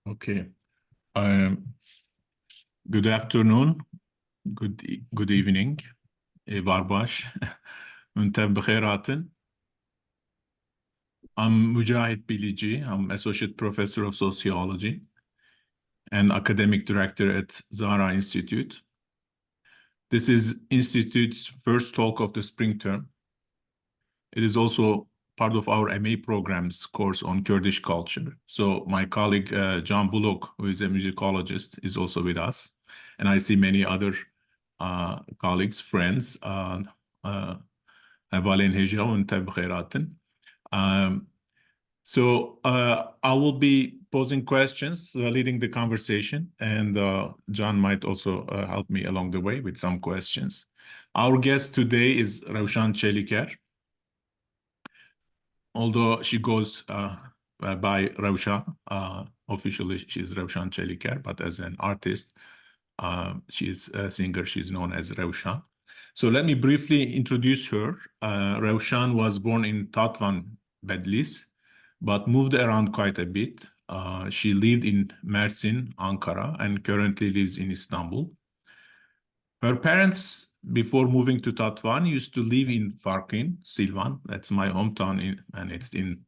Okay. Good afternoon. Good evening. Varbash. Untev b'kheratin. I'm Mujahid Bilici. I'm Associate Professor of Sociology and Academic Director at Zahra Institute. This is Institute's first talk of the spring term. It is also part of our MA program's course on Kurdish culture. So my colleague, John Bullock, who is a musicologist, is also with us. And I see many other colleagues, friends, Valen Heja and Tab Khairatin. So I will be posing questions, leading the conversation, and John might also help me along the way with some questions. Our guest today is REWŞAN Çeliker. Although she goes by REWŞAN, officially she's REWŞAN Çeliker, but as an artist, she's a singer, she's known as REWŞAN. So let me briefly introduce her. REWŞAN was born in Tatvan, Bedlis, but moved around quite a bit. She lived in Mersin, Ankara, and currently lives in Istanbul. Her parents, before moving to Tatvan, used to live in Farkin, Silvan. That's my hometown, and it's in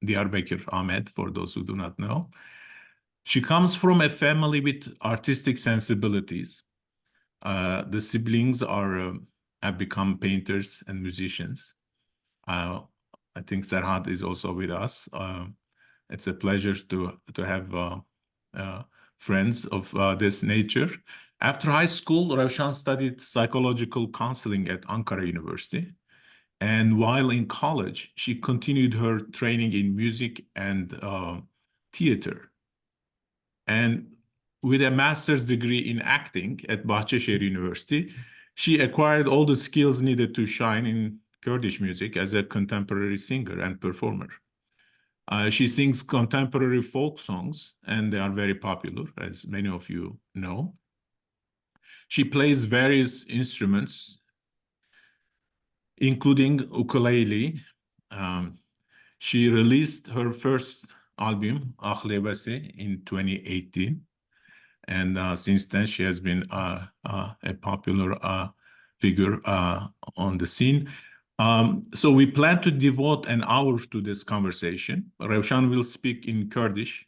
Diyarbakır, Ahmet, for those who do not know. She comes from a family with artistic sensibilities. The siblings have become painters and musicians. I think Serhat is also with us. It's a pleasure to have friends of this nature. After high school, REWŞAN studied psychological counseling at Ankara University. And while in college, she continued her training in music and theater. And with a master's degree in acting at Bahçeşehir University, she acquired all the skills needed to shine in Kurdish music as a contemporary singer and performer. She sings contemporary folk songs, and they are very popular, as many of you know. She plays various instruments, including ukulele. She released her first album, REWŞAN, in 2018. And since then, she has been a popular figure on the scene. So we plan to devote an hour to this conversation. REWŞAN will speak in Kurdish.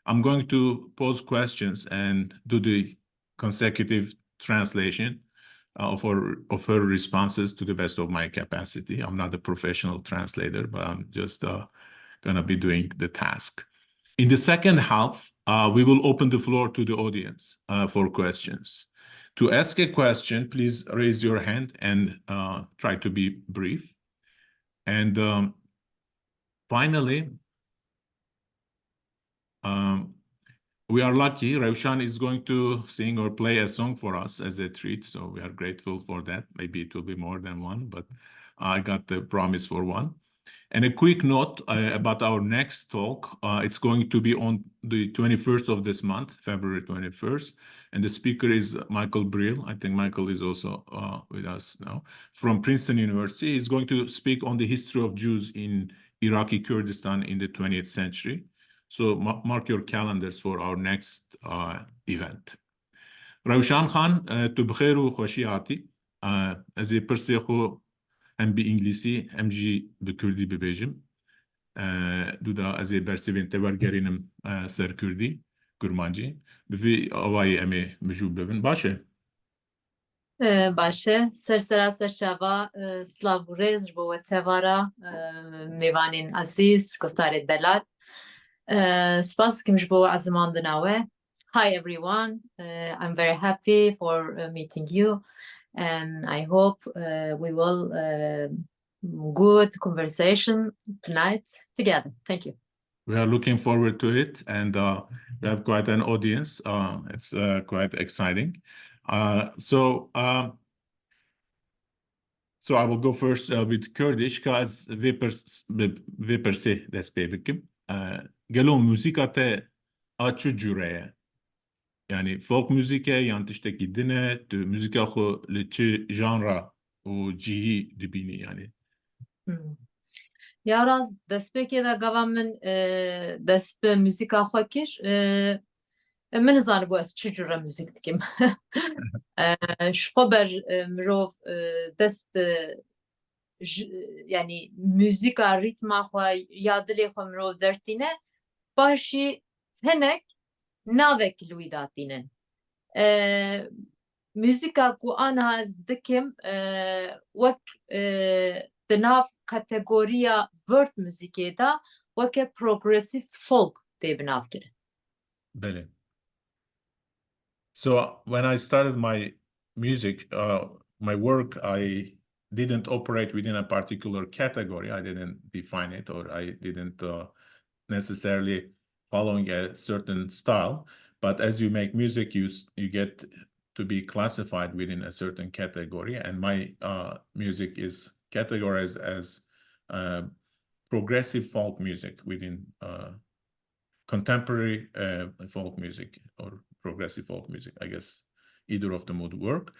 I'm going to pose questions and do the consecutive translation of her responses to the best of my capacity. I'm not a professional translator, but I'm just going to be doing the task. In the second half, we will open the floor to the audience for questions. To ask a question, please raise your hand and try to be brief. And finally, we are lucky. REWŞAN is going to sing or play a song for us as a treat, so we are grateful for that. Maybe it will be more than one, but I got the promise for one. And a quick note about our next talk. It's going to be on the 21st of this month, February 21st. And the speaker is Michael Brill. I think Michael is also with us now. From Princeton University. He's going to speak on the history of Jews in Iraqi Kurdistan in the 20th century. So mark your calendars for our next event. REWշան Khan, tu bxer u khoshi hati. Ez ê pirsê xwe hem bi İngilîsî hem jî bi Kurdî bibêjim. Du da ez ê bersivên te wergerînim ser Kurdî, Kurmancî. Bi vî awayê em ê mijûl bibin. Baş e? Baş e. Sersera serçava slav û rêz ji bo we tevara mêvanên azîz, guftarê delal. Spas dikim ji bo ezimandina we. Hi everyone, I'm very happy for meeting you, and I hope we will good conversation tonight together. Thank you. We are looking forward to it, and we have quite an audience. It's quite exciting. So I will go first with Kurdish, because vipers dest pê bikim. Gelo muzika te a çi cure ye? Yani folk müzike, yan tiştekî din e, tu müzika xwe li çi janra û cihî dibînî yani? Yaraz destpêkê de gava min dest bi müzîka xwe kir. Min nizanibû ez çi cure müzik dikim. Ji xwe ber mirov dest bi yani müzîka rîtma xwe ya dilê xwe mirov dertîne başî hinek navek li wî datînin. Müzika ku aniha ez dikim wek di nav kategoriya world müzikê de weke progressive folk tê binavkirin. Bele. So when I started my music, my work, I didn't operate within a particular category. I didn't define it, or I didn't necessarily following a certain style. But as you make music, you get to be classified within a certain category. And my music is categorized as progressive folk music within contemporary folk music or progressive folk music. I guess either of them would work.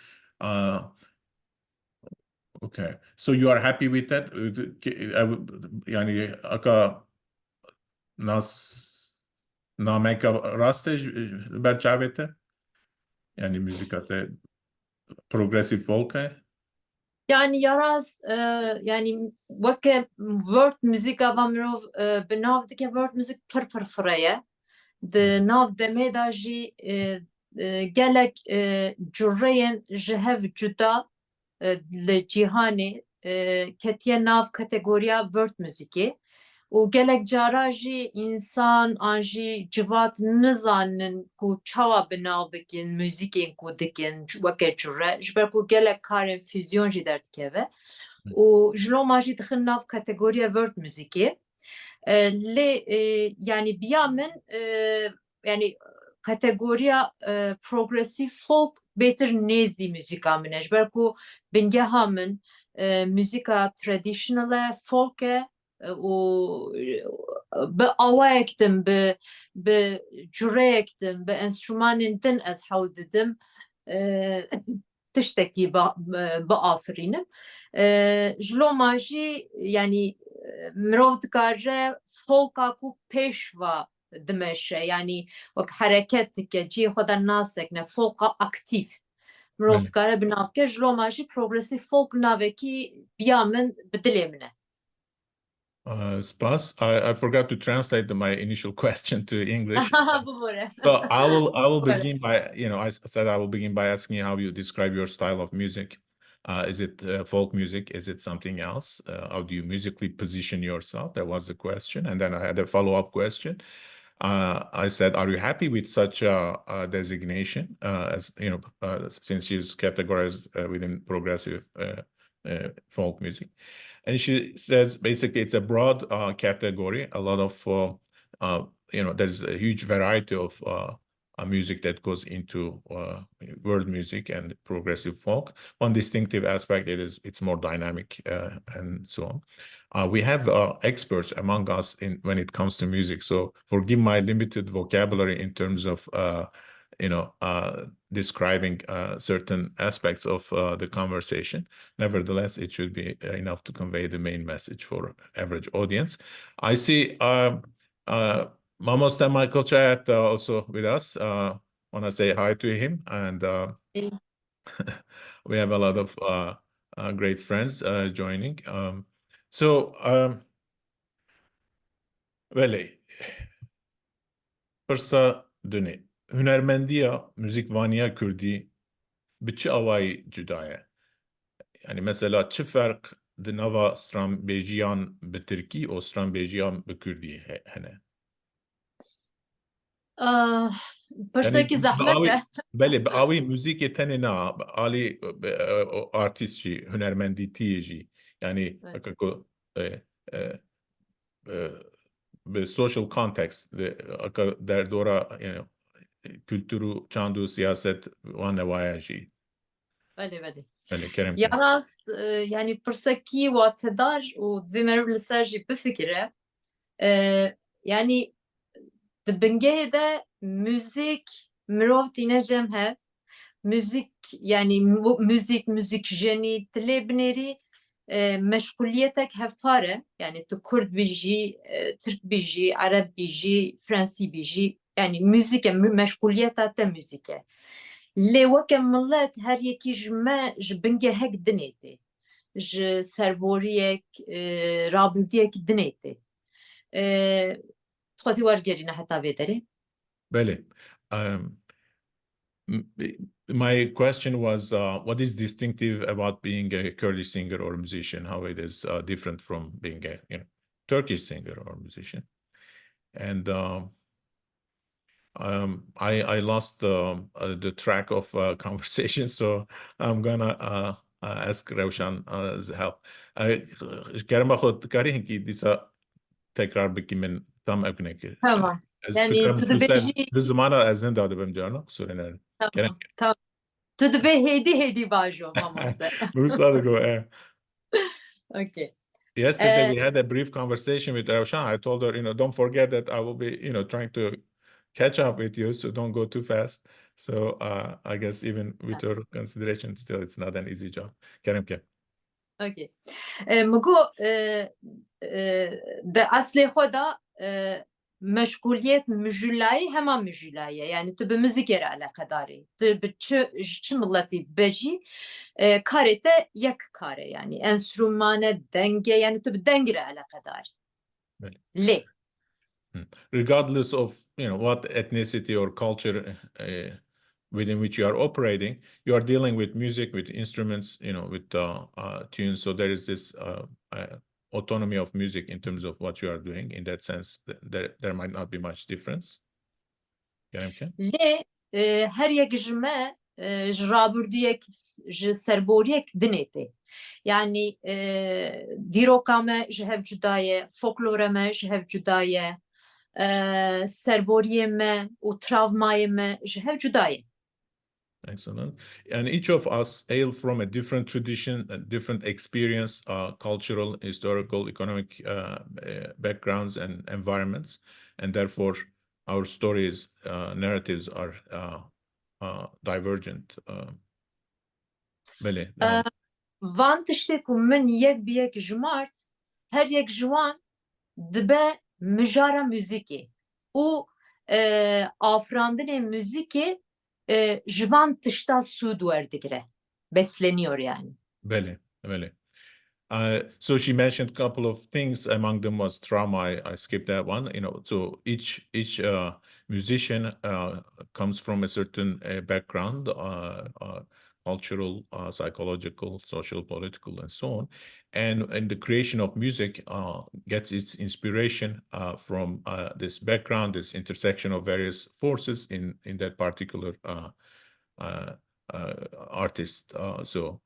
Okay, so you are happy with that? Yani aka nas nameka raste berçavete? Yani müzikate progressive folk. Yani yaraz yani weke world müzika va mirov bi nav dike world müzik pir fireye. Di nav demê de jî gelek cureyên ji hev cuda li cîhanê ketiye nav kategoriya world müzikê û gelek cara jî însan an jî civat nizanin ku çawa bi nav bikin müzikên ku dikin weke cure ji ber ku gelek karên füzyon jî derdikeve û ji loma jî dixin nav kategoriya world müzikê. Lê yani biya min yani kategoriya progressive folk bêtir nêzî müzika min e ji ber ku bingeha min müzika traditional e folk e û bi awayek din bi cureyek din bi enstrûmanên din ez hewl didim tiştekî biafirînim. Ji loma jî yani mirov dikare folka ku pêşva dimeşe yani wek hereket dike ciyê xwe de nasekne folka aktif mirov dikare bi nav bike ji loma jî progressive folk navekî biya min bi dilê min e. Spas. I forgot to translate my initial question to English. Bubore. So I will begin by, I said I will begin by asking you how you describe your style of music. Is it folk music? Is it something else? How do you musically position yourself? That was the question. And then I had a follow-up question. I said, are you happy with such a designation, as since she's categorized within progressive folk music? And she says basically it's a broad category. A lot of there's a huge variety of music that goes into world music and progressive folk. One distinctive aspect it's more dynamic and so on. We have experts among us when it comes to music. So forgive my limited vocabulary in terms of describing certain aspects of the conversation. Nevertheless, it should be enough to convey the main message for average audience. I see Mamos Michael Chayat also with us. Want to say hi to him, and we have a lot of great friends joining. Veli, Pırsa döne. Hünermendiya, müzikvaniya Kürdi, biçi avayı cüdaya. Yani mesela çi fark di nava stranbêjiyan bi Tirkî û stranbêjiyan bi Kurdî hene? Pirsekî zehmet e. Belê bi awî müzikê tenê na, alî artîst jî, hunermendîtiyê jî. Yani ku bi social context derdora kültürü, çandu, siyaset wan newaya jî. Belê. Belê kerem. Ya rast yani pirsekî watedar û divê me li ser jî bifikire. Yani di bingehê de müzik mirov tîne cem hev. Müzik yani müzik jenî dilê binêrî meşguliyetek hevpare yani tu Kurd biji, Türk biji, Arap biji, Fransi biji yani müzike meşguliyeta te müzike. Lê weke millet her yekî ji me ji bingê hek dinê tê. Ji serboriyek, rabûdiyek dinê tê. Dixwazî wergerîne heta vê derê? Bele. My question was, what is distinctive about being a Kurdish singer or musician? How it is different from being a Turkish singer or musician? And I lost the track of conversation, so I'm gonna ask REWŞAN's help. Kerem خود کاری هنگی دیسا تکرار بکیمن tam eknek. Tamam. Ez Yani fikrim tu dibêjî bir zamana ez ne dadı benim canım. Söylenelim. Kerem. tamam. Tu dibê hêdî bajo mamoste. Musa go. Okay. Yesterday we had a brief conversation with REWŞAN. I told her, don't forget that I will be, trying to catch up with you, so don't go too fast. So I guess even with your consideration, still it's not an easy job. Kerem. Okay. Mıgo de aslê xwe da meşguliyet müjülayê hema müjülayê yani tu bi müzikê re eleqedarî. Tu bi çi milletî bejî karê te yek kar e yani enstrümane dengê yani tu bi dengê re eleqedarî. Lê. Regardless of what ethnicity or culture within which you are operating, you are dealing with music, with instruments, with tunes. So there is this autonomy of music in terms of what you are doing. In that sense, there might not be much difference. Lê her yek ji me ji rabûrdiyek ji serboriyek dinê tê. Yani dîroka me ji hev cuda ye, folklora me ji hev cuda ye, serboriyê me û travmayê me ji hev cuda ye. Excellent. And each of us hail from a different tradition, a different experience, cultural, historical, economic backgrounds and environments. And therefore, our stories, narratives are divergent. Bele, devam. Van tiştê ku min yek bi yek ji mart, her yek ji wan dibe mijara müzikê û afirandinê müzikê ji van tişta sûd werdigire. Besleniyor yani. Bele. So she mentioned a couple of things. Among them was trauma. I skipped that one. So each musician comes from a certain background, cultural, psychological, social, political, and so on. And the creation of music gets its inspiration from this background, this intersection of various forces in that particular artist. So,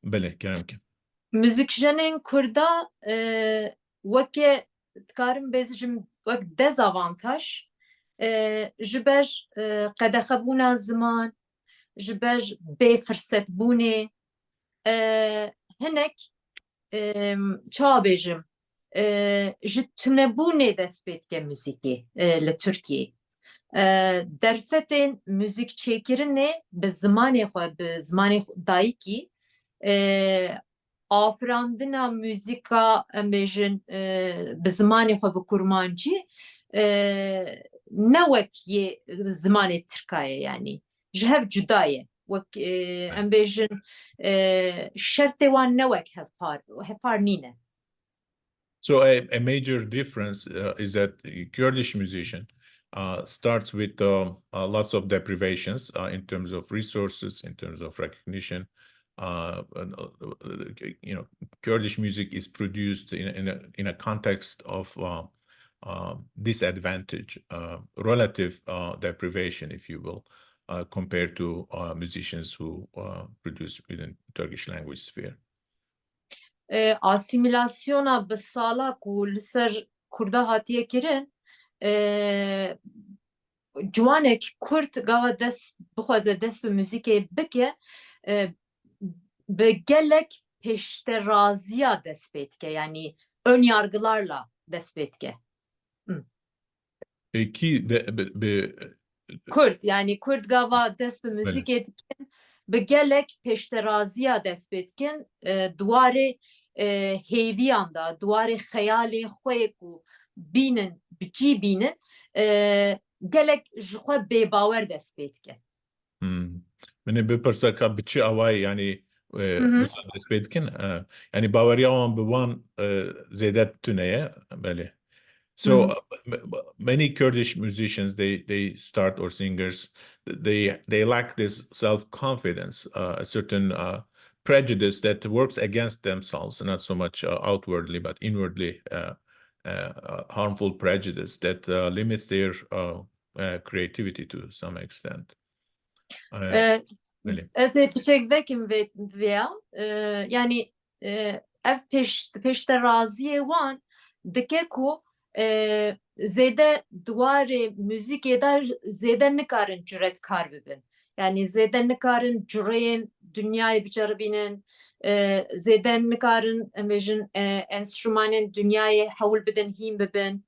bele, Kerem. Müzikjenên Kurda weke dikarim bezijim wek dezavantaj ji ber qedexebûna ziman, ji ber bêfirsetbûnê hinek çawa bêjim ji tunebûnê dest pê dike müzikê li Tirkiyeyê. Derfetên müzikçêkirinê bi zimanê xwe bi zimanê dayîkî afirandina müzika em bêjin bi zimanê xwe bi kurmancî ne wek yê zimanê Tirkayê yani ji hev cuda ye. Wek em bêjin şertê wan ne wek hevpar nîne. So a major difference is that the Kurdish musician starts with lots of deprivations in terms of resources, in terms of recognition. Kurdish music is produced in a context of disadvantage, relative deprivation, if you will, compared to musicians who produce within Turkish language sphere. Asimilasyona bi sala ku li ser Kurda hatiye kirin ciwanek Kurd gava dest bixwaze dest bi müzikê bike bi gelek pêşteraziya dest pê dike yani ön yargılarla dest pê dike. Ki Kurd yani Kurd gava dest bi müzikê dikin bi gelek pêşteraziya dest pê dikin duwarê hêviyan da, duwarê xeyalê xwe ku bînin, biçî bînin, gelek ji xwe bêbawer dest pê dike. من بپرسه که به چه اوای یعنی مسدس بید کن یعنی باوری آن به وان زیده تونه بله. So many Kurdish musicians they start or singers they lack this self-confidence, a certain prejudice that works against themselves, not so much outwardly but inwardly, harmful prejudice that limits their creativity to some extent. Öyle. Ez ê piçek vekim vêya yani ev pêşteraziyê wan dike ku zêde duwarê müzikê de zêde nikarin cüretkar bibin. Yani zêde nikarin cureyên dünyayê biceribînin, zêde nikarin em bêjin enstrümanên dünyayê hewl bidin, hîn bibin.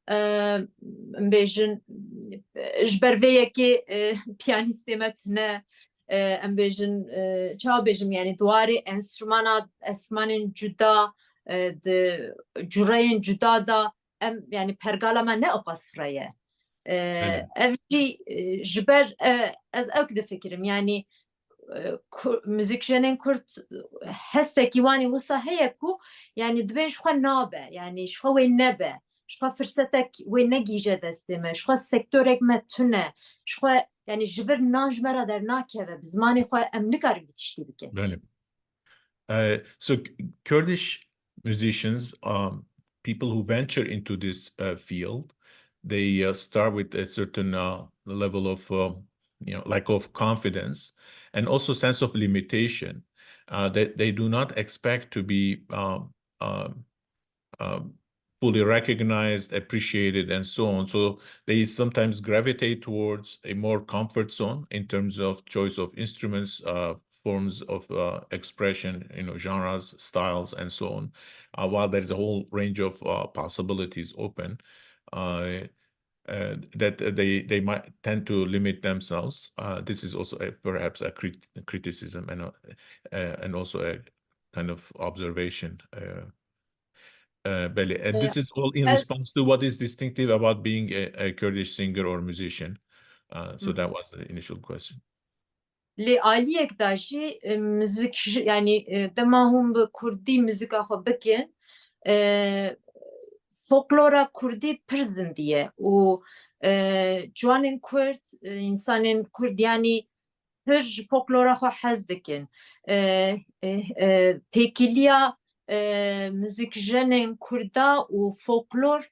Em bêjin ji ber vê yekê piyanîstê me tune, em bêjin çawa bêjim yani duwarê enstrümanên cuda, di cureyên cuda da em yani pergala me ne oqasfire ye. Ev jî ji ber ez ew difikirim yani müzikjenên Kurd hestekî wanê wisa heye ku yani dibên ji xwe nabe, yani ji xwe wê nebe, ji xwe firsetek wê negîje destê me, ji xwe sektorek me tune, ji xwe yani ji vir nan ji me re dernakeve, bi zimanê xwe em nikarin vî tiştî bikin. Böyle. So Kurdish musicians, people who venture into this field, they start with a certain level of lack of confidence and also sense of limitation, that they do not expect to be fully recognized, appreciated, and so on. So they sometimes gravitate towards a more comfort zone in terms of choice of instruments, forms of expression, genres, styles, and so on. While there's a whole range of possibilities open, that they might tend to limit themselves. This is also perhaps a criticism and also a kind of observation. And this is all in response to what is distinctive about being a Kurdish singer or musician. So that was the initial question. Lê aliyek da jî müzik yani dema hûn bi Kurdî müzika xwe bikin, folklora Kurdî pir zindî ye û ciwanên Kurd, însanên Kurd yani pir ji folklora xwe hez dikin. Têkiliya müzikjenên Kurda û folklor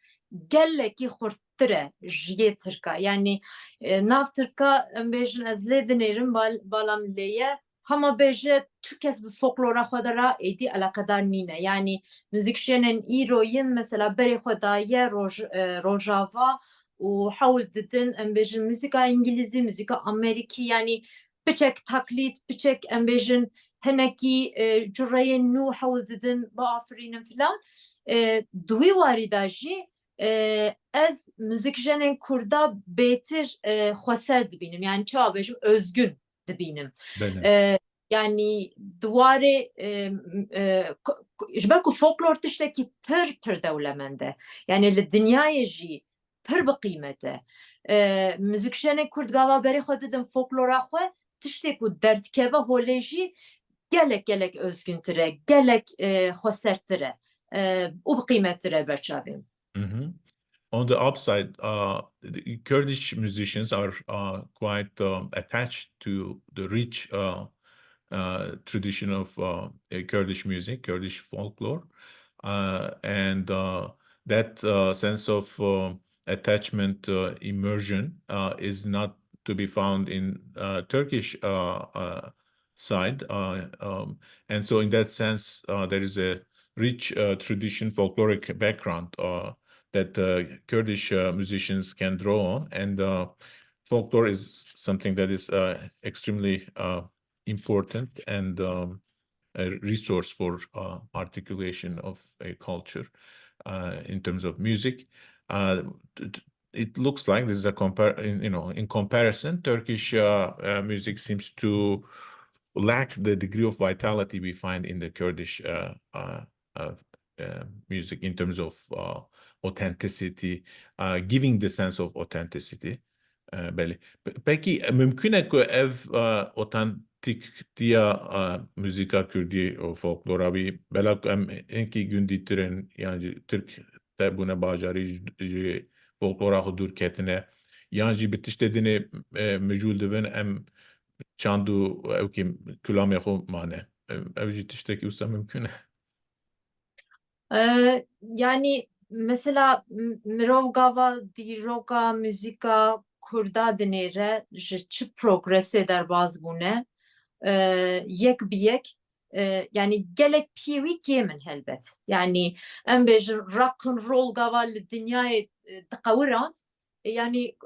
gelekî xurttir e ji yê Tirka. Yani nav Tirka em bêjin ez lê dinêrim bala min lê ye hema bêje tu kes bi folklora xwe de ra êdî alaqedar nîne. Yani müzikjenên îroyîn mesela berê xwe daye Rojava û hewl didin em bêjin müzika İngilîzî, müzika Amerîkî yani biçek taklît, biçek em bêjin hinekî cureyên nû hewl didin biafirînin filan. Di wî warî da jî ez müzikjenên Kurda bêtir xweser dibînim. Yani çawa bêjim özgün dibînim. Yani duwarê ji ber ku folklor tiştekî pir dewlemend e. Yani li dinyayê jî pir bi qîmet e. Müzikjenên Kurd gava berê xwe didin folklora xwe tiştê ku derdikeve holê jî gelek özgüntir e, gelek xwesertir e û bi qîmettir e berçavê. On the upside, the Kurdish musicians are quite attached to the rich tradition of Kurdish music, Kurdish folklore, and that sense of attachment, immersion is not to be found in Turkish side, and so in that sense, there is a rich tradition, folkloric background that Kurdish musicians can draw on, and folklore is something that is extremely important and a resource for articulation of a culture in terms of music. It looks like this is in comparison, Turkish music seems to lack the degree of vitality we find in the Kurdish music in terms of authenticity, giving the sense of authenticity. Belli. Peki mümkün e ki ev otantik diye müzika Kürdi o folklora bir belak enki gün ditiren yani Türk de buna bacari folklora hudur ketine yani bitiş dediğini mecul devin em çandu ev ki külam yahu mane ev jitişteki usta mümkün e. Yani mesela mirovgava diroga müzika kurda dinere ji progres eder bazı bune yek bir yek yani gelek piwi kemin helbet yani em bejin rock and roll gaval dünyayı tıkavırant yani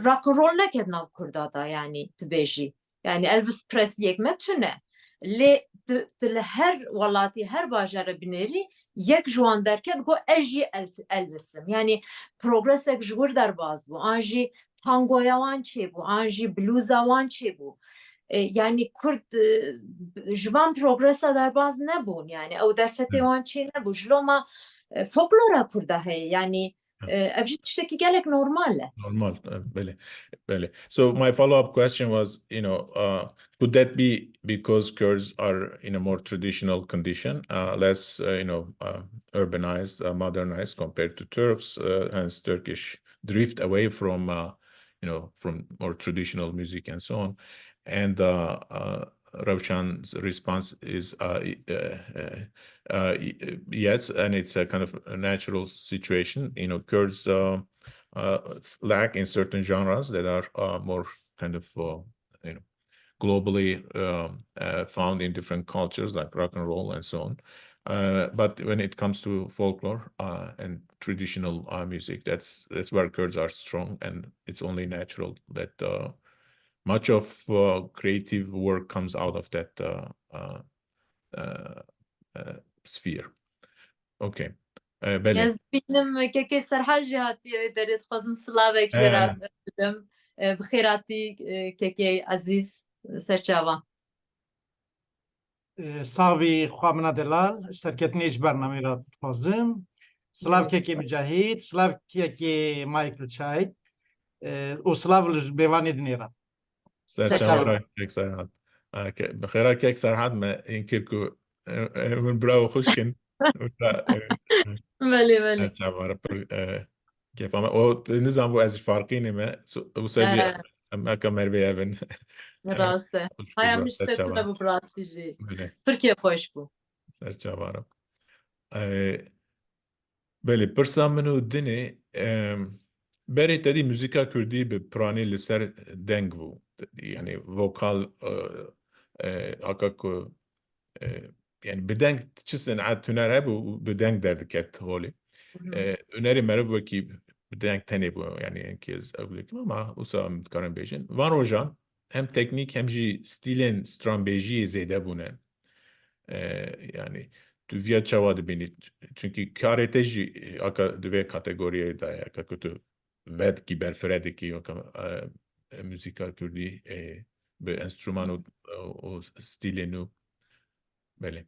rock and roll neket nav kurda da yani tbeji yani Elvis Presley me tüne le her walati her bajara bineri yek juan derket go eji Elvis'im yani progresek jgur der baz bu anji tangoya wan çe bu anji bluza wan çe bu yani Kürt jivan progresa derbaz nebun yani ew derfetê wan çê nebu jiloma folklora Kurda heye yani ev jî tiştekî gelek normal e. Normal, belli. So my follow-up question was, could that be because Kurds are in a more traditional condition, less, urbanized, modernized compared to Turks, hence Turkish drift away from, from more traditional music and so on. And REWŞAN's response is yes, and it's a kind of a natural situation. Kurds lack in certain genres that are more kind of globally found in different cultures like rock and roll and so on. But when it comes to folklore and traditional music, that's where Kurds are strong, and it's only natural that much of creative work comes out of that sphere. Okay. Belli. Ez benim keke serhal cihatiye derit xwazim Slavek jera bidim bi xêratî keke aziz serçava. Savî xwe mina delal serketinê ji bernamê re dixwazim. Slav kekê Mücahîd, Slav kekê Michael Çay û Slav li bêvanê dinê re. Serçava kek Serhat. Bixêra kek Serhat me inkir ku min bravo xuşkin. Belê Serçava kefame o nizam bu ez farqînê me û sejî em eka mervê evin. rast e. Haya mişte tune bu rastî jî. Türkiye xweş bû. Serçava. Belê pirsa min û dinê berê te dî muzîka Kurdî bi piranî li ser deng bû. Yani vokal haka ku yani bi deng çi senat huner hebû û bi deng derdiket holê. Hunerê meriv wekî bi deng tenê bû yani enkî ez ew dikim ama wisa em dikarin bêjin. Van rojan hem teknîk hem jî stîlên stranbêjiyê zêde bûne. Yani tu via çawa dibînî çünkü karê te jî aka divê kategoriyê de ye ka ku tu vedkî berfirê dikî muzîka Kurdî bi enstrûman û stilên nû. Belê.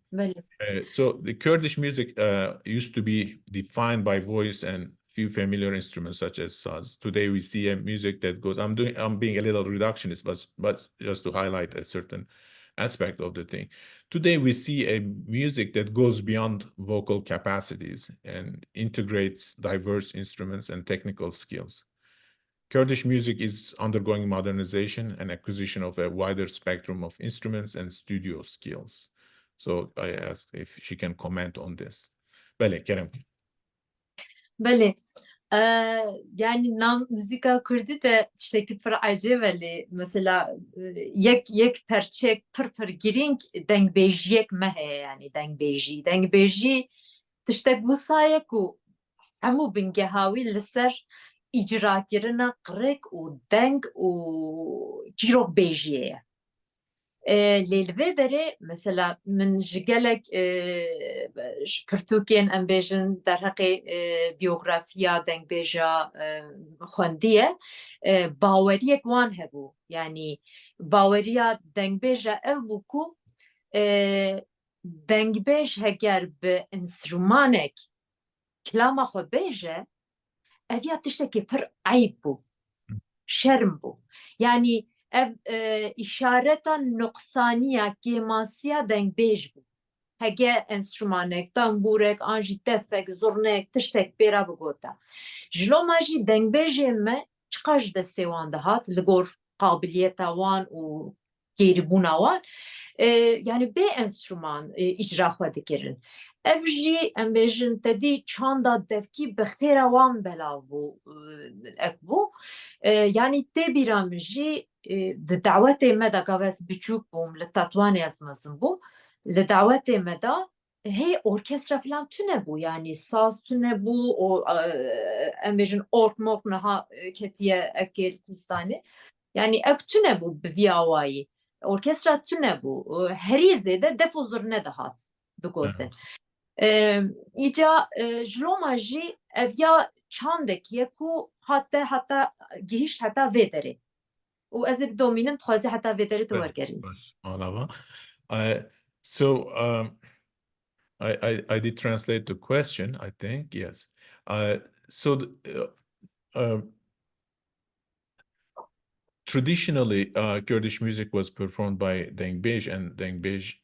So the Kurdish music used to be defined by voice and few familiar instruments such as saz. Today we see a music that goes. I'm being a little reductionist, but just to highlight a certain aspect of the thing. Today we see a music that goes beyond vocal capacities and integrates diverse instruments and technical skills. Kurdish music is undergoing modernization and acquisition of a wider spectrum of instruments and studio skills. So I asked if she can comment on this. Belê, Kerem. Belê. Yani nam müzika Kurdî de tiştekî pir acêvelê mesela yek perçek pir girîng dengbêjiyek me heye yani dengbêjî tiştek wisa ku hemû bingehawî li ser îcrakirina qirêk û deng û çîrokbêjiyê ye. Lê li vê derê mesela min ji gelek ji pirtûkên em bêjin derheqê biyografiya dengbêja xwendiye baweriyek wan hebû yani باوریا دنگبیجه او بکو دنگبیج هگر به انسترومانک کلاما خو بیجه اویا تشتکی پر عیب بو شرم بو یعنی اشارتا نقصانیا گیماسیا دنگبیج بو هگه انسترومانک تنبورک آنجی تفک زرنک تشتک بیرا بگوتا جلو ماجی دنگبیجه ما چقاش دسته وان دهات لگور قابلیتا وان و گیربونا وان yani be enstrüman icra xwe dikirin. Ev jî em bêjin tedî çanda devkî bi xêra wan belav bû ev bû. Yani tê bîra min jî di dawetê me de gava ez biçûk bûm li Tetwanê ez mezin bû. Li dawetê me de hê orkestra filan tune bû yani saz tune bû em bêjin ork mok niha ketiye evkê Kurdistanê. Yani ev tune bû bi vî awayî. Orkestra tune bû herî zêde def û zirne dihat bigotin. Îca ji loma jî ev ya çandekî ye ku heta gihîşt heta vê derê. û ez ê bidomînim dixwazî heta vê derê tu wergerî. So I did translate the question, I think, yes. Traditionally, Kurdish music was performed by Dengbej, and Dengbej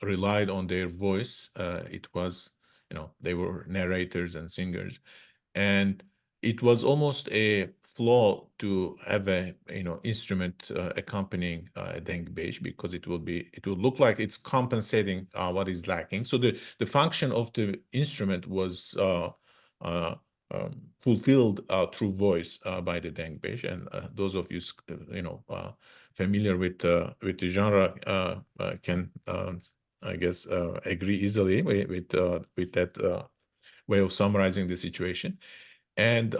relied on their voice. It was, they were narrators and singers, and it was almost a flaw to have a, instrument accompanying Dengbej, because it will look like it's compensating what is lacking. So the function of the instrument was fulfilled through voice by the Dengbej, and those of you familiar with the genre can I guess agree easily with that way of summarizing the situation. And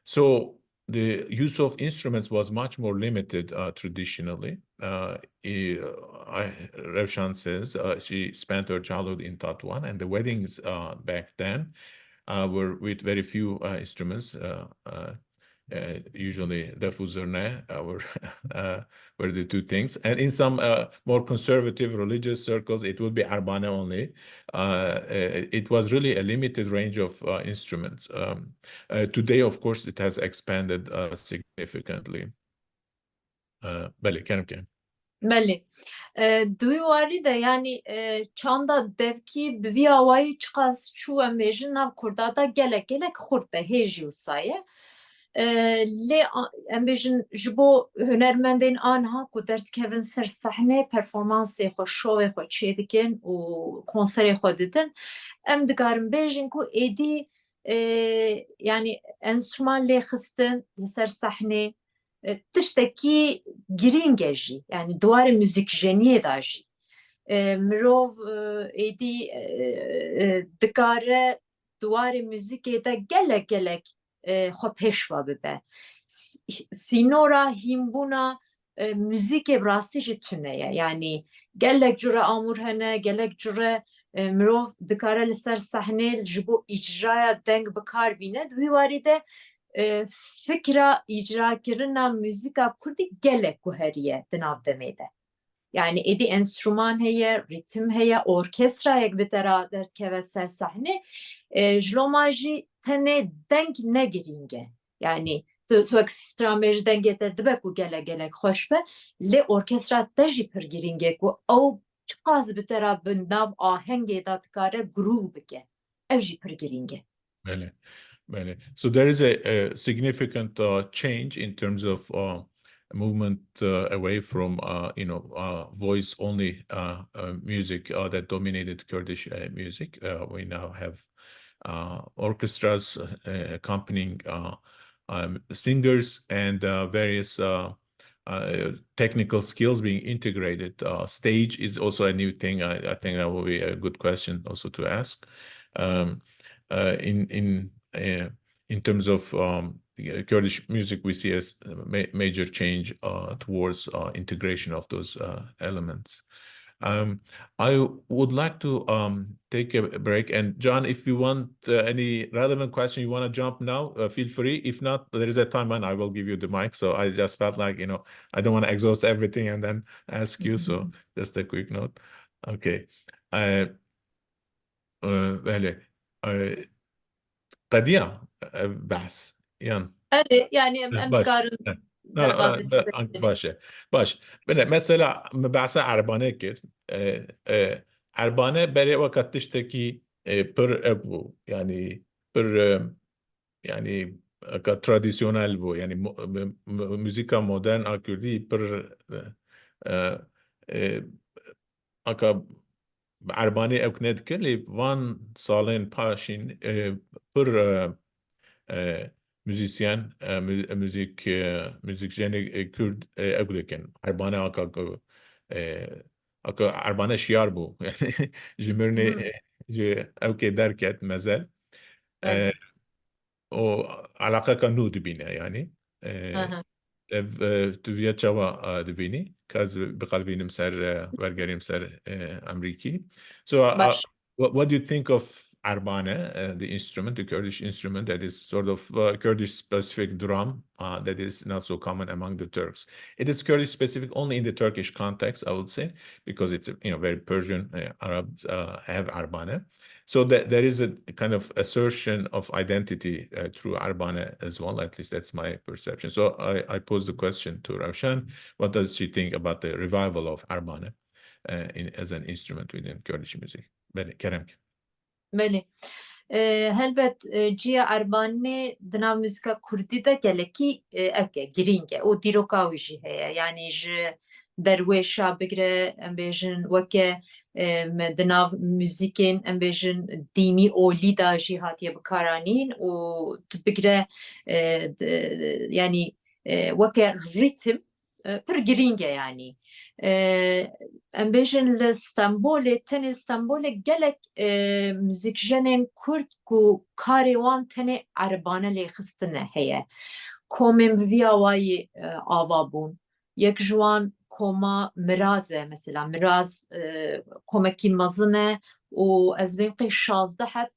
so the use of instruments was much more limited traditionally. REWŞAN says she spent her childhood in Tatvan, and the weddings back then were with very few instruments. Usually defu zurne were the two things, and in some more conservative religious circles it would be arbane only. It was really a limited range of instruments. Today, of course, it has expanded significantly. Bale, kerim. Beli. Duy wari de yani çanda devki bi vî awayî çiqas çû em bêjin nav Kurda da gelek xurt de hêjî wisa lê em bêjin ji bo hunermendên aniha ku derdikevin ser sehnê performansê xwe şovê xwe çê dikin û konserê xwe didin em dikarin bêjin ku êdî yani enstrûman lê xistin li ser sehnê tiştekî girîng e jî yani dwarê mûzîkjeniyê da jî mirov êdî dikare dwarê mûzîkê de gelek xwe pêşva bibe. Sînora hînbûna mûzîkê bi rastî jî tune ye yani gelek cure amûr hene gelek cure mirov dikare li ser sehnê ji bo îcraya deng bikar bîne di wî warî de fikra icrakirina müzika Kurdî gelek guheriye di nav demê de. Yani êdî enstrûman heye, ritm heye, orkestrayek bi te re derdkeve ser sehnê ji loma jî tenê deng ne girîng e. Yani tu ekstramê ji dengê te dibe ku gelek xweş be, lê orkestra te jî pir girîng e ku ew çiqas bi te re bi nav ahengê de dikare groove bike. Ev jî pir girîng e. So there is a significant change in terms of movement away from voice-only music that dominated Kurdish music. We now have orchestras accompanying singers and various technical skills being integrated. Stage is also a new thing. I think that will be a good question also to ask. In terms of Kurdish music, we see a major change towards integration of those elements. I would like to take a break. And John, if you want any relevant question you want to jump now, feel free. If not, there is a time when I will give you the mic. So I just felt like, you know, I don't want to exhaust everything and then ask you. So just a quick note. Okay. بله قديا بحث يعني يعني باش امتكار دربازي باشه باش بله مثلا بحث عربانه کرد عربانه برای وقت تشتکی پر ابو يعني پر يعني اكا تراديشنال بو يعني موسيقى مودرن اكردي پر اكا عرباني اكند كل وان سالين باشين پر müzisyen, müzikjeni Kürt egleken. Arbane aka arbane şiar bu. Yani jimrni evke derket mezel. O alaka kanu dibine yani. تبيا تشوا دبيني كاز بقلبي نمسر ورقري مسر أمريكي. So what do you think of Arbane, the instrument, the Kurdish instrument that is sort of Kurdish specific drum that is not so common among the Turks? It is Kurdish specific only in the Turkish context, I would say, because it's very Persian. Arabs have Arbane. So there is a kind of assertion of identity through Arbane as well. At least that's my perception. So I pose the question to REWŞAN. What does she think about the revival of Arbane as an instrument within Kurdish music? Kerem. بله هلبت جیا اربانی دناو موسیقا کردی دا گلکی اوکه گرینگه او دیروکاویجی هیا یعنی ج درویشا بگره ام بیجن وکه دناو موسیقین ام بیجن دینی اولی دا جی هاتیه بکارانین و تو بگره yani وکه ریتم پر گرینگه yani ام بیجن لستانبول تن استانبول گلک موزیکجنین کرد کو کاری وان تن عربانه لی خستنه هیه کومن ویا وای آوا بون یک جوان کوما مرازه مثلا مراز کومکی مزنه و از بین قی 16 حب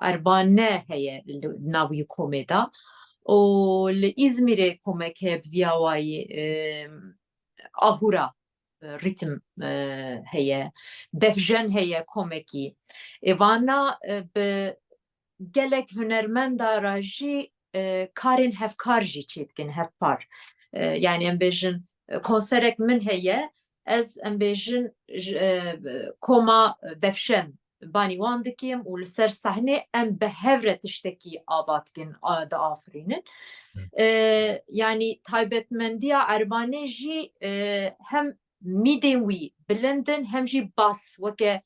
عربانه هیه ناوی کومدا و لإزمير كومك بفياواي آهورا ريتم هي دفجن هي كوميكي إيوانا بجلك هنرمند راجي كارين هفكارجي تشيتكن هفبار يعني ام بيجن كونسرك من هي از ام بيجن كوما دفشن بانی وان دکیم و لسر صحنه ام به هفره تشتکی آباد کن آده آفرینن yani taybetmendiya Erbane jî hem midên wî bilindin hem jî bas weke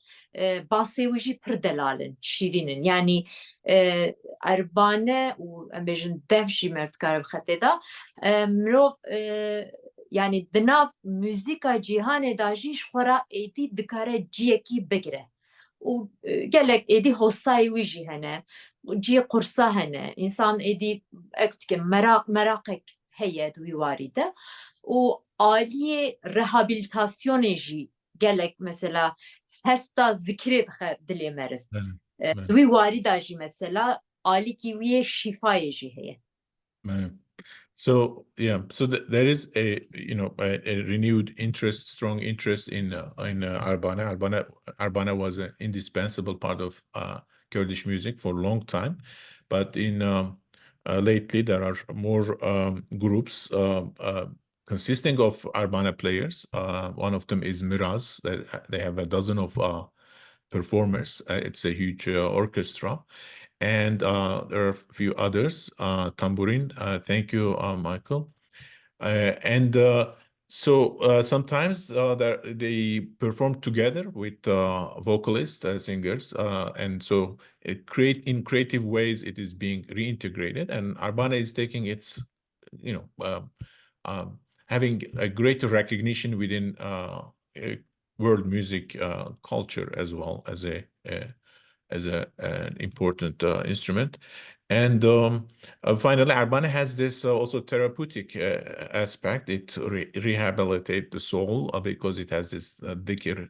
basê wî jî pir delalin şîrînin yani Erbane û em bêjin dev jî me dikare bixete da mirov yani di nav muzîka cîhanê da jî ji xwe re êdî dikare ciyekî bigire û gelek êdî hostayê wî jî hene ciyê qursa hene însan êdî ekdike merakek heye wî warî de û aliyê rehabilitasyonê jî gelek mesela hesta zikrê dixe dilê meriv wî warî da jî mesela alîkî wî yê şîfayê jî heye. So yeah, so there is a renewed interest, strong interest in Arbane. Arbane was an indispensable part of Kurdish music for a long time, but in lately there are more groups consisting of Arbane players. One of them is Miraz. They have a dozen of performers. It's a huge orchestra. And there are a few others, tambourine. Thank you, Michael. So sometimes they perform together with vocalists, singers, and so in creative ways it is being reintegrated. And Arbane is taking its, having a greater recognition within world music culture as well as a as an important instrument. And finally, Arbana has this also therapeutic aspect. It rehabilitates the soul because it has this dhikr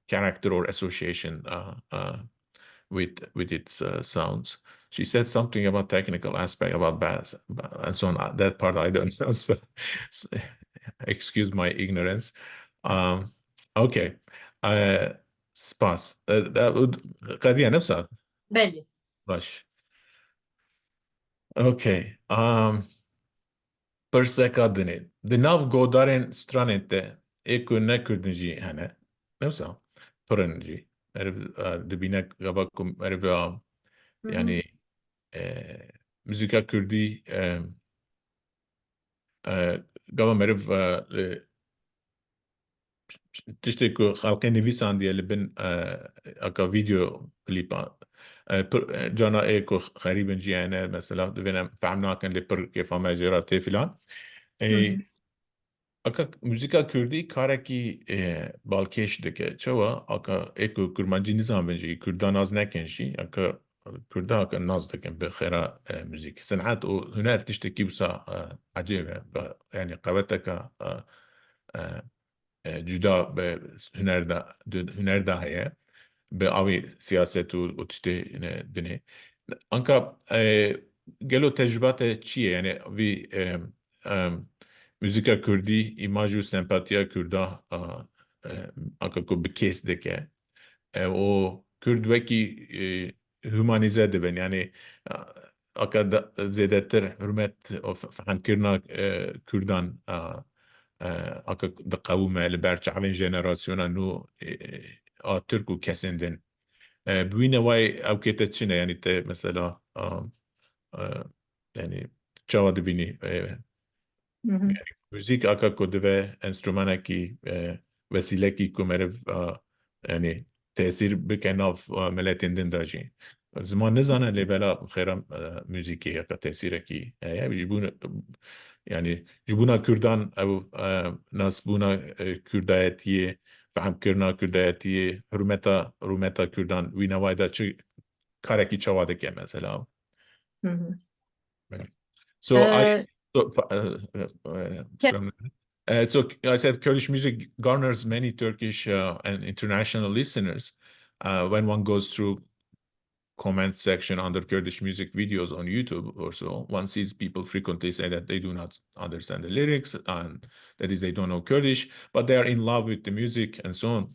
character or association with its sounds. She said something about technical aspect about bass and so on. That part I don't know. So excuse my ignorance. Okay. Spas. قضية نفسها. بله باش. Okay. Perse kadını. The nav godarın stranette. Eko ne kurdunci hane. Nefsa. Pırınci. Dibine gabakum erve yani müzika Kürdi gaba merv tiştek ku xalqê nivîsan diye li bin aka video klîpa cana ê ku xerîbin ciyane mesela divêne fehm nakin lê pir kêfa me jê re tê filan aka müzika Kurdî karekî balkêş dike çawa aka ê ku kurmancî nizanbin jî Kurda naz nekin jî aka Kurda aka naz dikin bi xêra müzik sinat û huner tiştekî wisa ecêb e yani qeweteka cüda be hüner dahiye be avi siyaset û tiştê dinê anka gelo tecrübate çiye yani vî müzika Kurdî imaj û sempatiya Kurda anka ku bi kês dike o Kurd wekî humanize dibin yani aka zêdetir hürmet û fehemkirina Kurdan aka diqewime li ber çavên jenerasyona nû a Türk û kesên din. Bwîne wê ew kête çi ne yani te mesela yani çawa dibînî müzik aka ku dibe enstrûmanekî vesîlekî ku meriv yani tesîr bike nav miletên din de jî. Ziman nizane lê bela xêra müzîkê aka tesîrekî heye yani ji bûna Kurdan ew nasbûna Kurdayetiyê fehemkirina Kurdayetiyê hürmeta Kurdan wî neway de çi karekî çawa dike mesela. So I said Kurdish music garners many Turkish and international listeners. When one goes through comment section under Kurdish music videos on YouTube or so, one sees people frequently say that they do not understand the lyrics and that is they don't know Kurdish, but they are in love with the music and so on.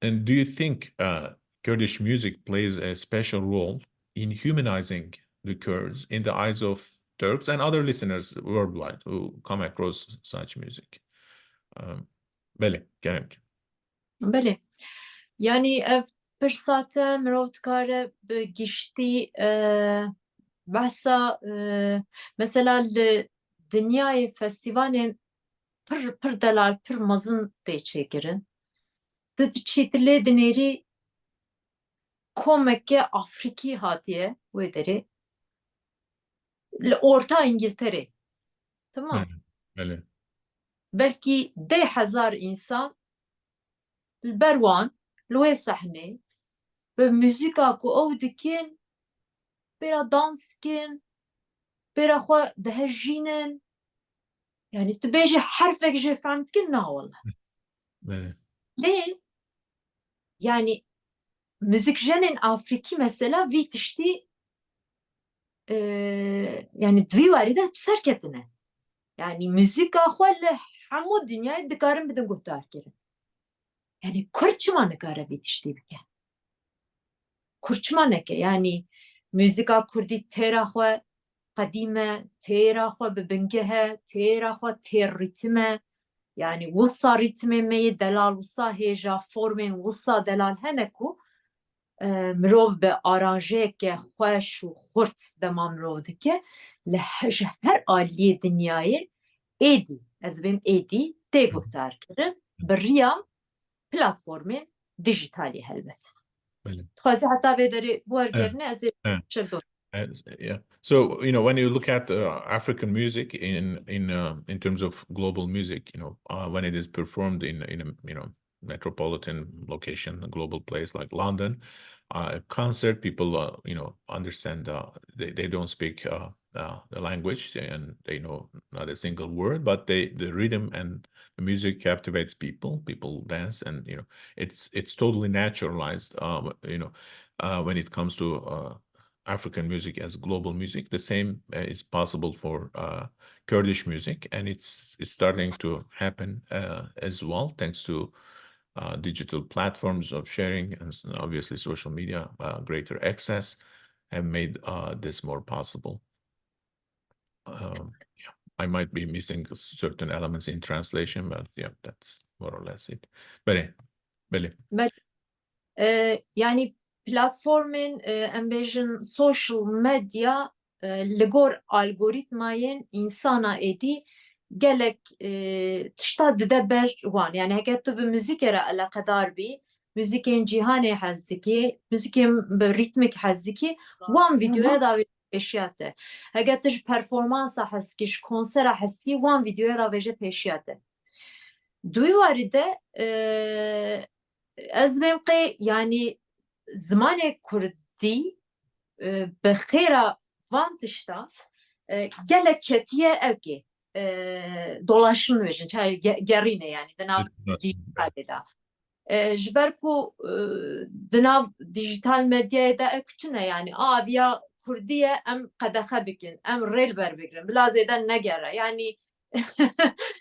And do you think Kurdish music plays a special role in humanizing the Kurds in the eyes of Turks and other listeners worldwide who come across such music? Bele, gerek. بله yani ev pirsate mirov dikare bi giştî behsa mesela li dinyayê festîvalên pir delal pir mezin tê çêkirin di çîtilê di nêrî komeke Afrikî hatiye wê derê li Orta İngilterê tamam Bele. belkî 10,000 insan li ber wan li wê sehnê bi müzîka ku ew dikin pêra dans dikin pêra xwe dihejînin yani tu bêjî herfek jê fehm dikin na wallah Bele. lê yani müzikjenên Afrikî mesela vî tiştî yani di vî warî de serketine yani müzîka xwe li hemû dinyayê dikarin bidin guhdarkirin yani Kurd çima nikare vî tiştî bike Kurd çima neke yani müzîka Kurdî têra xwe qedîm e têra xwe bi bingeh e têra xwe têr rîtim e yani wisa rîtimên me yê delal wisa hêja formên wisa delal hene ku mirov bi aranjeyeke xweş û xurt dema mirov dike li ji her aliyê dinyayê êdî ez bêm êdî tê guhdarkirin bi riya platformên dijitalî helbet dixwazî heta vê derê wergerine ez ê şevdor Yeah. So, when you look at African music in terms of global music, when it is performed in metropolitan location, a global place like London. A concert, people, understand, they don't speak the language, and they know not a single word, but the rhythm and the music captivates people. People dance, and it's totally naturalized. When it comes to African music as global music, the same is possible for Kurdish music, and it's starting to happen as well, thanks to digital platforms of sharing and obviously social media. Greater access have made this more possible. Yeah, I might be missing certain elements in translation, but yeah, that's more or less it. Beli. Yani platformên em bêjin social medya li gor algoritmayên insana êdî gelek tişta dide ber wan. Yani heke tu bi müzîkê re eleqedar bî, müzikên cîhanê hez dikî, müzikên bi rîtmik hez dikî, wan vîdyoya da pêşiya te. Heke tu ji performansa hez dikî, ji konsera hez dikî, wan vîdyoya da vêje pêşiya te. Duy warî de ez vêm yani zimanê Kurdî bi xêra van tişta gelek ketiye evkê dolaşım bêjin, gerîne yani di nav dijîtalê da. Ji ber ku di nav dijîtal medyayê de ev kutine yani viya Kurdî ye em qedexe bikin, em rêl berbigirin, bila zêde negere. Yani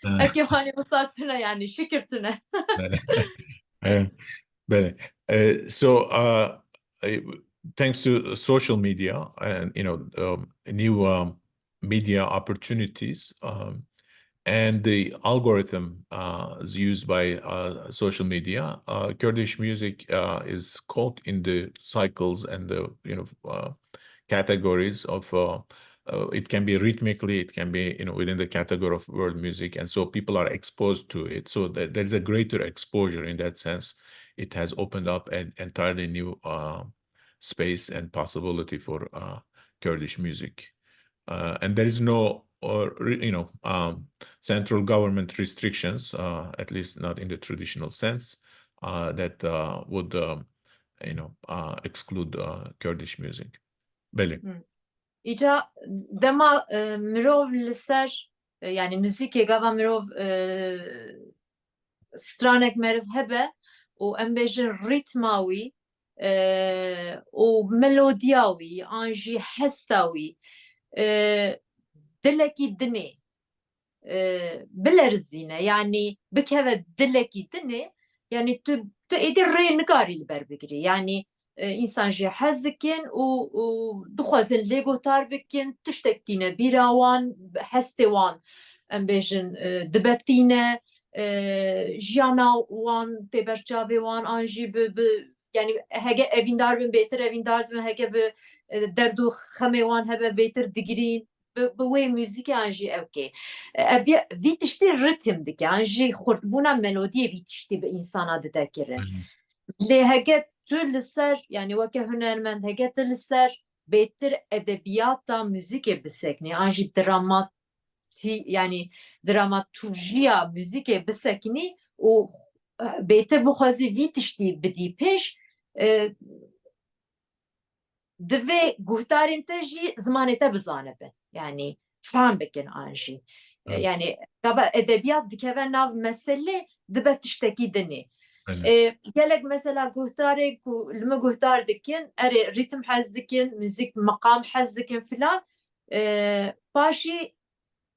ekê wanê wisa tune yani şikir tune. So thanks to social media and new media opportunities, and the algorithm is used by social media, Kurdish music is caught in the cycles and the categories of it can be rhythmically, it can be within the category of world music, and so people are exposed to it. So there's a greater exposure in that sense. It has opened up an entirely new space and possibility for Kurdish music, and there is no central government restrictions, at least not in the traditional sense, that would exclude Kurdish music. Beli. İca dema mirov li ser yani müzikê gava mirov stranek meriv hebe û em bêjin rîtma wî û melodiya wî an jî hesta wî dilekî dinê bilerizîne yani bikeve dilekî dinê yani tu êdî rê nikarî li ber bigirî yani insan jî hez dikin û dixwazin lê guhtar bikin tiştek tîne bîra wan hestê wan em bêjin dibetîne jiyana wan tê berçavê wan an jî bi yani hege evîndar bin bêtir evîndar dibin hege bi derd û xemê wan hebe bêtir digirîn bi wê müzîkê an jî evkê vî tiştî ritm dike an jî xurtbûna melodiyê vî tiştî bi insana dide kirin lê hege tu li ser yani weke hunermend hege tu li ser bêtir edebiyata müzikê biseknî an jî yani dramaturjiya müzikê biseknî û bêtir bixwazî vî tiştî bidî pêş divê guhdarên te jî zimanê te bizane bin yani fehm bikin an jî yani gava edebiyat dikeve nav meselê dibe tiştekî dinê gelek mesela guhtarê ku li me guhtar dikin erê rîtm hez dikin müzik meqam hez dikin filan paşî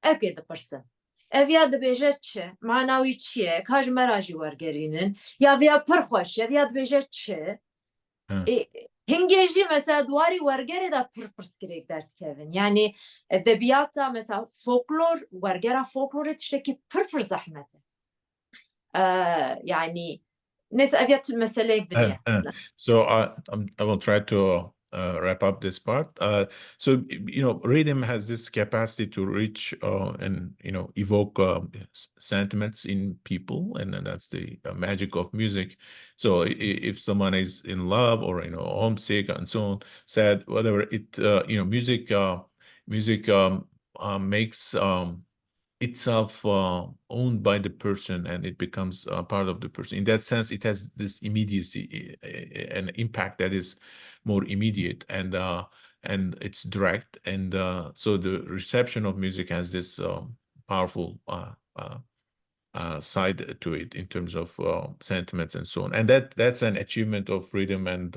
evkê dipirsin ev ya dibêje çi mana wî çi ye ka ji me re jî wergerînin ya vêya pir xweş ye ya dibêje çi hingê jî mesela dwarî wergerê de pir pirsgirêk derdikevin yani edebiyata mesela folklor wergera folklorê tiştekî pir zehmet e yani neyse ev ya meseleyê dinê. So I will try to wrap up this part. So rhythm has this capacity to reach and evoke sentiments in people, and then that's the magic of music. So if someone is in love or homesick and so on, sad, whatever, it music makes itself owned by the person, and it becomes part of the person. In that sense, it has this immediacy, an impact that is more immediate, and it's direct, and so the reception of music has this powerful side to it in terms of sentiments and so on, and that's an achievement of freedom and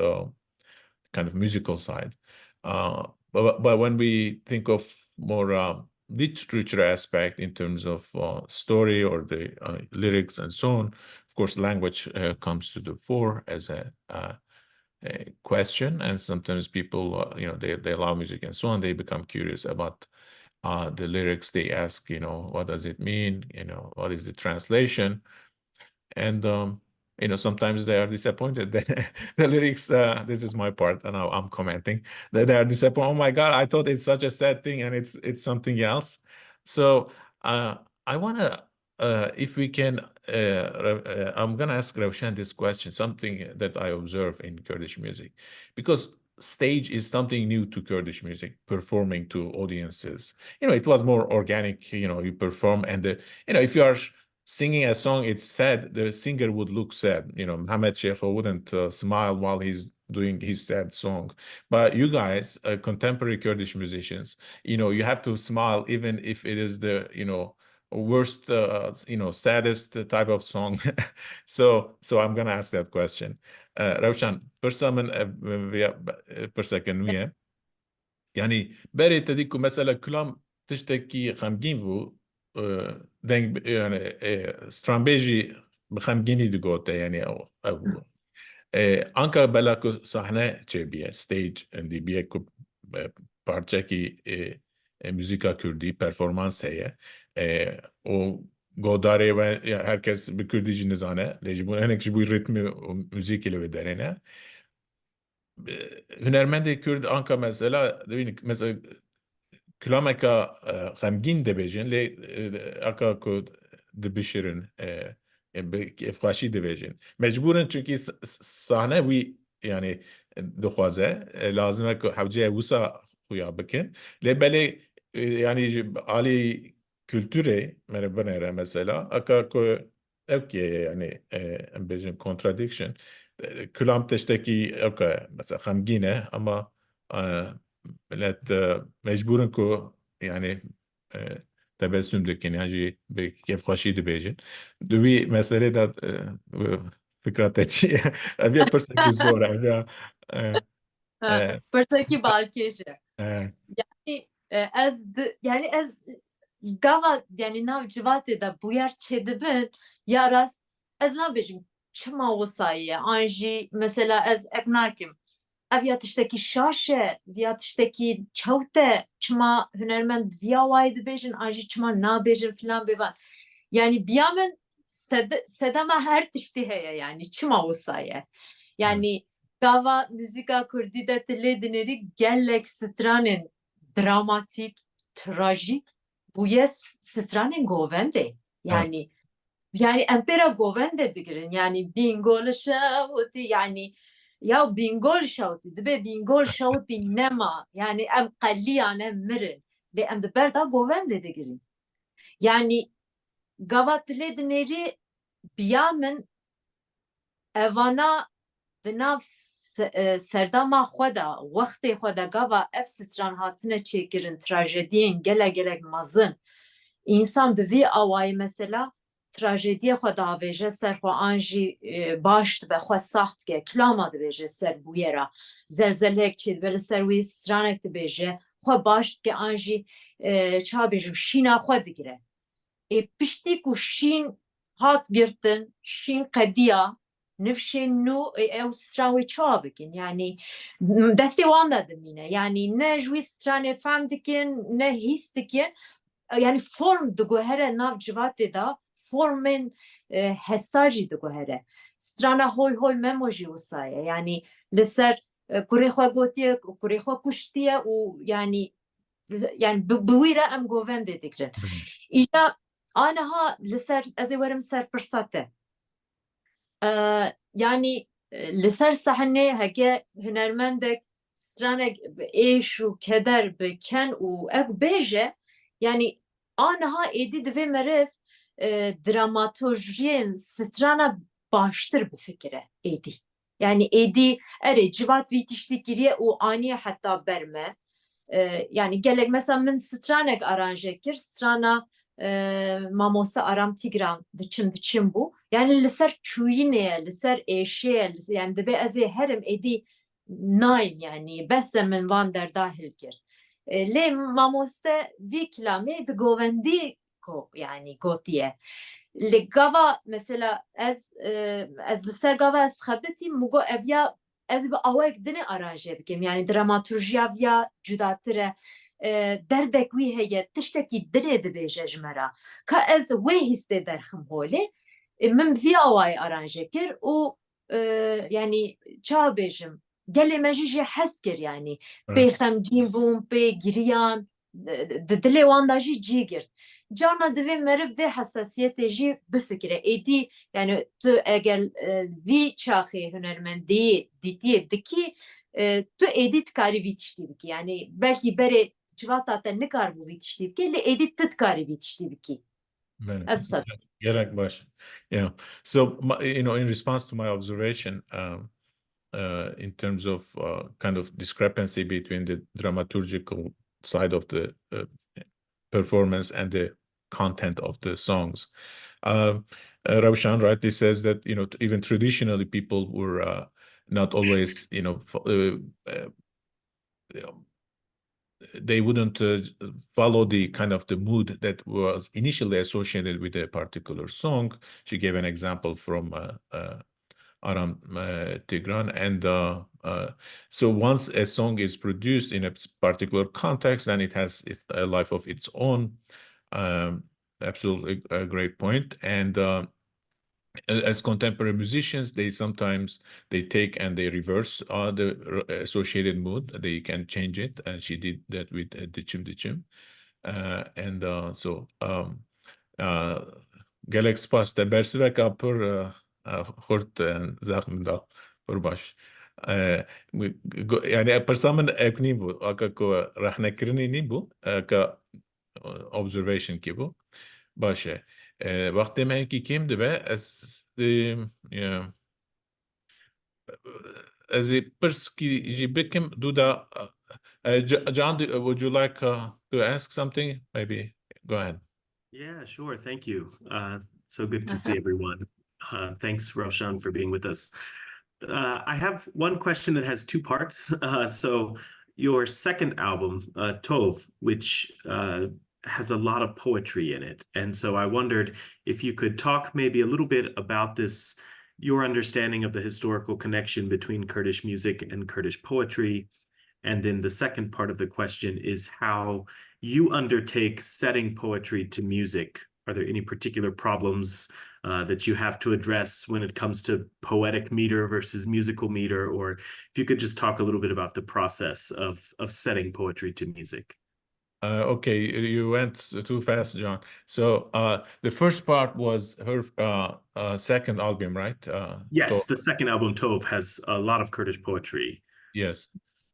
kind of musical side. But when we think of more literature aspect in terms of story or the lyrics and so on, of course, language comes to the fore as a question, and sometimes people, they allow music and so on, they become curious about the lyrics. They ask, what does it mean? What is the translation? And sometimes they are disappointed that the lyrics, this is my part, and now I'm commenting, that they are disappointed. Oh my God, I thought it's such a sad thing, and it's something else. So I want to, if we can, I'm going to ask REWŞAN this question, something that I observe in Kurdish music, because stage is something new to Kurdish music, performing to audiences. It was more organic, you perform, and if you are singing a song, it's sad, the singer would look sad. Mohammed Shekho wouldn't smile while he's doing his sad song. But you guys, contemporary Kurdish musicians, you have to smile even if it is the, worst, saddest type of song. So I'm going to ask that question. REWŞAN, përsa përsa kënuje, yani beri të diku mesela këlam tishtekki xhamgin vu, denk yani strambeji بخمگینی دگوته یعنی او anka bela ku sahne çebiye stage endi biye ku parçaki müzika Kürdi performans heye o godare ve herkes bir Kürdici nizane lejbun enek bu ritmi müzik ile ve derene hünermendi Kürt anka mesela Kilameka xemgîn dibêjin lê aka ku dibişirin efxaşî dibêjin. Mecburen çünkü sahne wî yani dixwaze lazim e ku hewceyê wisa xuya bikin. Lê belê yani alî kültürê me binêre mesela aka ku evkê yani em bêjin contradiction. Kulam tiştekî evke mesela xemgîn e ama millet mecburen ku yani tebessüm dikin yani bir kefxaşî dibêjin. Wî meselê de fikra te çi ye? Ev ya pirsekî zor e. Pirsekî balkêş e. Yani ez gava yani nav civatê de bûyer çêdibin ya rast ez nabêjim çima wisa an jî mesela ez ek nakim ev ya tiştekî şaş e ya tiştekî çewt e çima hunermend ziya wayê dibêjin an jî çima nabêjin filan bêvan yani biya min sedema her tiştî heye yani çima wisa ye yani gava müzika Kurdî de tilê dinêrî gelek stranên dramatik, trajik bûye stranên govendê yani empera govendê digirin yani bingol şewtî yani ya bingol şewtî dibe bingol şewtî nema yani em qeliyan em mirin lê em di ber da govendê digirin yani gava tilê dinêrî biya min evana di nav serdama xwe da wextê xwe de gava ev stran hatine çêkirin trajediyên gelek mezin însan bi vî awayî mesela trajediyê xwe diavêje ser xwe an jî baş dibe xwe sax dike kilama dibêje ser bûyera zelzelek çê dibe li ser wî stranek dibêje xwe baş dike an jî çawa bêjim şîna xwe digire piştî ku şîn hat girtin şîn qediya nifşên nû ew stran wê çawa bikin yani destê wan de dimîne yani ne ji wî stranê fehm dikin ne hîs dikin yani form diguhere nav civatê da formên hesta jî diguhere strana hoy memo jî wisa ye yani li ser kurê xwe gotiye kurê xwe kuştiye û yani bi wî re em govendê dikirin îja aniha li ser ez ê werim ser pirsa te yani li ser sahnê heke hunermendek stranek êş û keder bi ken û ev bêje yani آنها ایدی دوی مرف دراماتورجین سترانا باشتر بفکره ایدی. Yani edi eri civat vitişti giriye o aniye hatta berme. Yani gelek mesela min stranek aranje kir strana mamosa aram tigran diçim bu. Yani liser çuyine liser eşeğe yani de be azı herim edi nine yani bessemin van der dahil kir. Le mamoste viklame de govendi ko yani gotiye. Legava mesela ez li ser gava ez xebetî mugo evya ez bi awek dinê aranje bikim yani dramaturjiya ya cudatir e derdek wî heye tiştekî dilê dibêje ji me re ka ez wê hîstê derxim holê min vî awayê aranje kir û yani çawa bêjim gelê me jî hez kir yani pê xemgîn bûm pê giriyan di dilê wan da jî cî girt. Cana divê meriv vê hesasiyetê jî bifikire. Êdî yani tu eger vî çaxê hunermendiyê dîtiyê dikî tu êdî tikarî vî tiştî bikî. Yani belkî berê civata te nikarbû vî tiştî bikî lê êdî tu tikarî vî tiştî bikî. Ez wisa Gerek baş. Yeah. So, in response to my observation, in terms of kind of discrepancy between the dramaturgical side of the performance and the content of the songs. REWŞAN rightly says that, even traditionally people were not always, they wouldn't follow the kind of the mood that was initially associated with a particular song. She gave an example from Aram Tigran. And so once a song is produced in a particular context, then it has a life of its own. Absolutely a great point. And as contemporary musicians, they sometimes take and they reverse the associated mood. They can change it, and she did that with Dichim. So Gelek spas te bersiveka për khurt zakhmda për bash. Yani për sa më e keni bu, aka ko rahnekirini ni bu, ka observation ki bu. Başı. Vakti menki kimdi be? As a perski bikim duda. John, would you like to ask something? Maybe go ahead. Yeah, sure. Thank you. So good to see everyone. Thanks, REWŞAN, for being with us. I have one question that has two parts. So your second album, Tov, which has a lot of poetry in it. And so I wondered if you could talk maybe a little bit about this, your understanding of the historical connection between Kurdish music and Kurdish poetry. And then the second part of the question is how you undertake setting poetry to music. Are there any particular problems that you have to address when it comes to poetic meter versus musical meter? Or if you could just talk a little bit about the process of setting poetry to music. Okay, you went too fast, John. So the first part was her second album, right? Yes, Tov. the second album, Tov, has a lot of Kurdish poetry. Yes.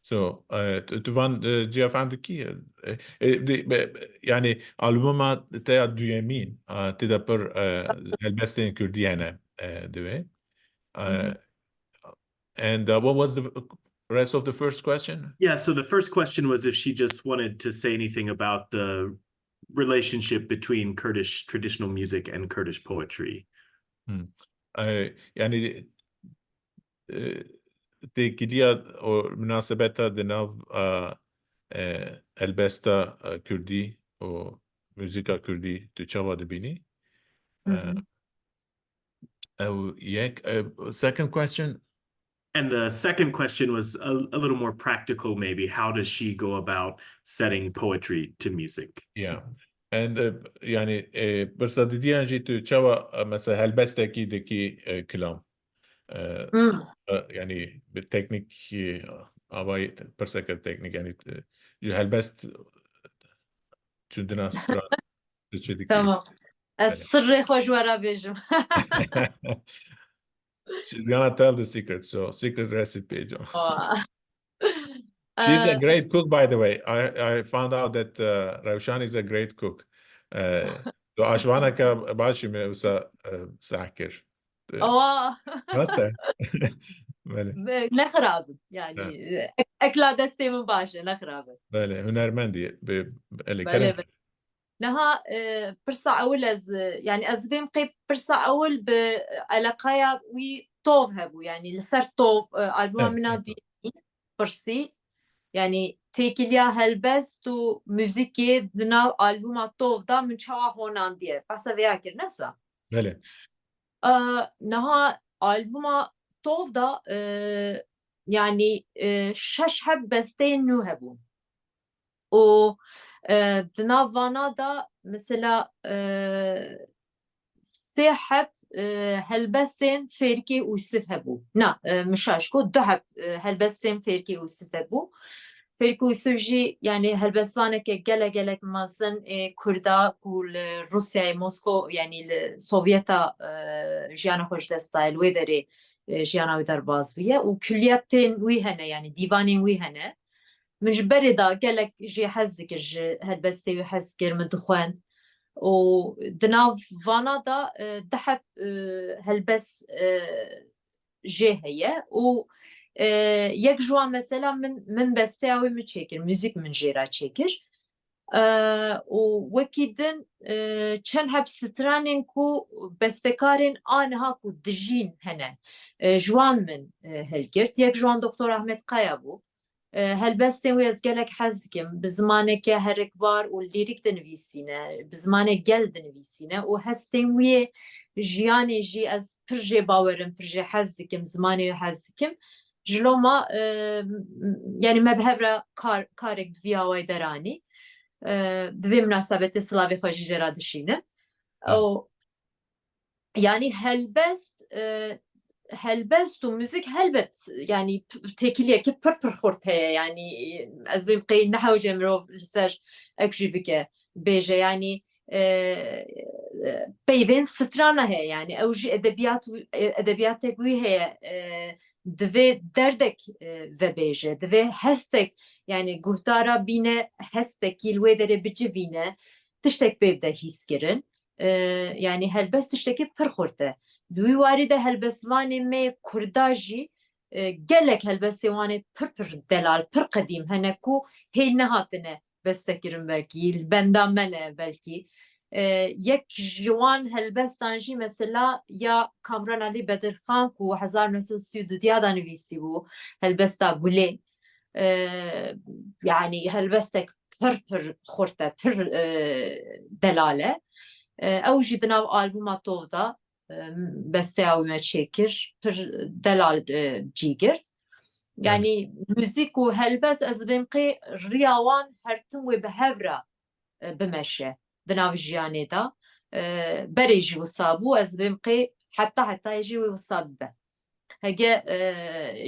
So tuvan cevapandaki yani albuma te duyemin te da për helbestin kurdiane deve. And what was the rest of the first question? Yeah, so the first question was if she just wanted to say anything about the relationship between Kurdish traditional music and Kurdish poetry. Yani تكليا أو مناسبتها دناف البستا كردي أو موسيقى كردي تشابه دبيني. Second question. And the second question was a little more practical, maybe. How does she go about setting poetry to music? Yeah. And يعني بس دي أنجي تشابه مثلا هالبستا كي كلام. يعني بالتكنيك أباي برسكة تكنيك يعني جو هالبست تشدنا سترا تشدي. Tamam. Sırrı hoş vara bejim. She's gonna tell the secret, so secret recipe, John. She's a great cook, by the way. I found out that REWŞAN is a great cook. تو عشوانك باشي ساكر اه راسته بله نخراب يعني اكلا دستي من باشا نخراب بله هنرمندي بله كلام بله نها برسا اول از يعني از بهم قيب برسا اول بعلاقايا وي طوف هبو يعني لسر طوف البوم منا دي برسي يعني تيكيليا هلبست و موزيكي دنا البوم طوف دا من شوا هونانديه بس فياكر نفسها بله نها البوم طوف دا يعني شش حب بستين نو هبو و دنا فانا دا مثلا سحب هلبسين فيركي وسفهبو نا مشاشكو دهب هلبسين فيركي وسفهبو فيركي وسفجي يعني هلبسوانك جلك مازن كردا كول روسيا موسكو يعني السوفيتا جيانا خوش دستايل ويدري جيانا ويدر بازوية وكلياتين ويهنا يعني ديوانين ويهنا مجبري دا جلك جي حزك هلبستي وحزك المدخوان ودنا فانا دا دحب هلبس جي هي و يك جوا مثلا من بستاوي متشكر موزيك من جيرا تشكر وكيدن چن هب سترانين كو بستكارين آنها كو دجين هنا جوان من هلگرت يك جوان دكتور أحمد قيابو هلبستن ويز gelek حزكم بزمانك هركبار والليريك دنويسينه بزمانك جل دنويسينه وهستن وي جياني جي از برجي باورم برجي حزكم زماني حزكم جلوما يعني ما بهفرا كارك فيها ويدراني دوی مناسبت سلاوی خوشی جرا دشینه yani helbest و müzik helbet yani tekiliye ki pır xortaya yani ez bim qey nahw cemrov ser ekjibike beje yani peybin strana he yani evji edebiyat tekwi he dve derdek ve beje dve hestek yani guhtara bine hestek ilwe dere bicivine tiştek bevde hiskerin yani helbest tişteki pır xorte دوی وارده هلبسوانی می کرداجی گلک هلبسوانی پر دلال پر قدیم هنکو هی نهاتنه بستکرم بلکی بندامنه بلکی یک جوان هلبستانجی مثلا یا کامران علی بدرخان کو 1932 دا نویسی بو هلبستا گله yani هلبستك پر خورته پر دلاله او جدنا آلبوما توفدا بستاوي تشكر پر دلال جيجرت يعني موزيك وهلبس از بمقي رياوان هرتم وبهفرة بمشي دناف جياني دا بريجي وصابو از بمقي حتى يجي وصاب به هجا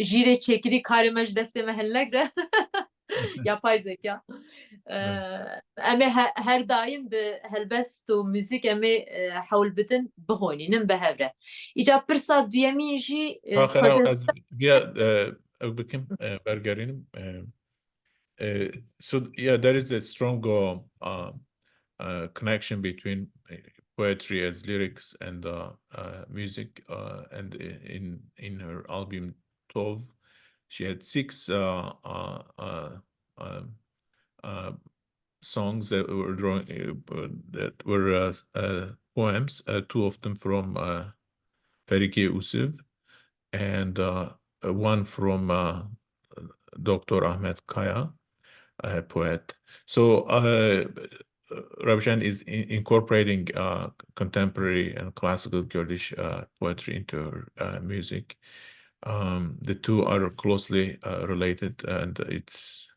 جيري تشكري كارمج دستي محلك yapay zeka. Eme her daim de helbest و müzik eme حول بدن بهونين بهفره. إجا برسا ديامين جي آخر از بیا بكم برگرینیم. So yeah, there is a strong connection between poetry as lyrics and music, and in her album Tov, she had 6 songs that were poems, 2 of them from Ferike Usev and one from Dr. Ahmed Kaya, a poet. So REWŞAN is incorporating contemporary and classical Kurdish poetry into her music. The two are closely related, and it's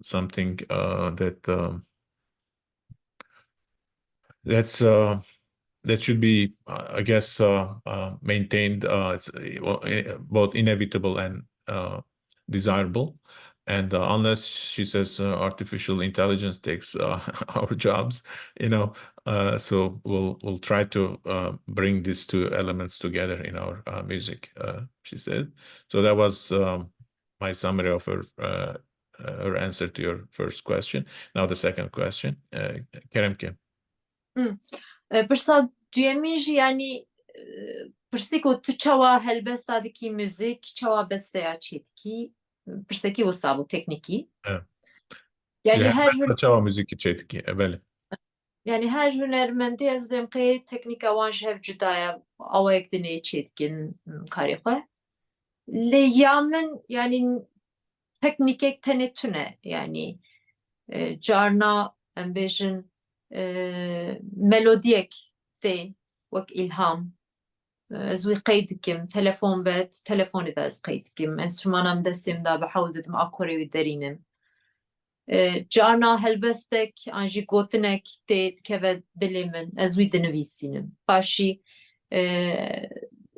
something that should be, I guess, maintained. It's both inevitable and desirable. And unless she says artificial intelligence takes our jobs, so we'll try to bring these 2 elements together in our music, she said. So that was my summary of her her answer to your first question. Now the second question. Kerem Kim. Pirsa duyemîn jî yanî pirsî ku tu çawa helbesta dikî müzik, çawa besteya çê dikî, pirsekî wisa bû teknîkî. Evet. Yani Çava müzik içeydik. Evet. Yani her hunermendê ez dêm qê teknîka wan ji hev cuda ye, awayek dinê çê dikin karê xwe. Lê ya min yani teknîkek tenê tune yani carna em bêjin melodiyek tê wek îlham. Ez wî qey dikim, telefon be, telefonê de ez qey dikim, enstrûmana min destê da bi hewl didim, akorê wî derînim. Carna helbestek an jî gotinek tê dikeve dilê min, ez wî dinivîsînim. Paşî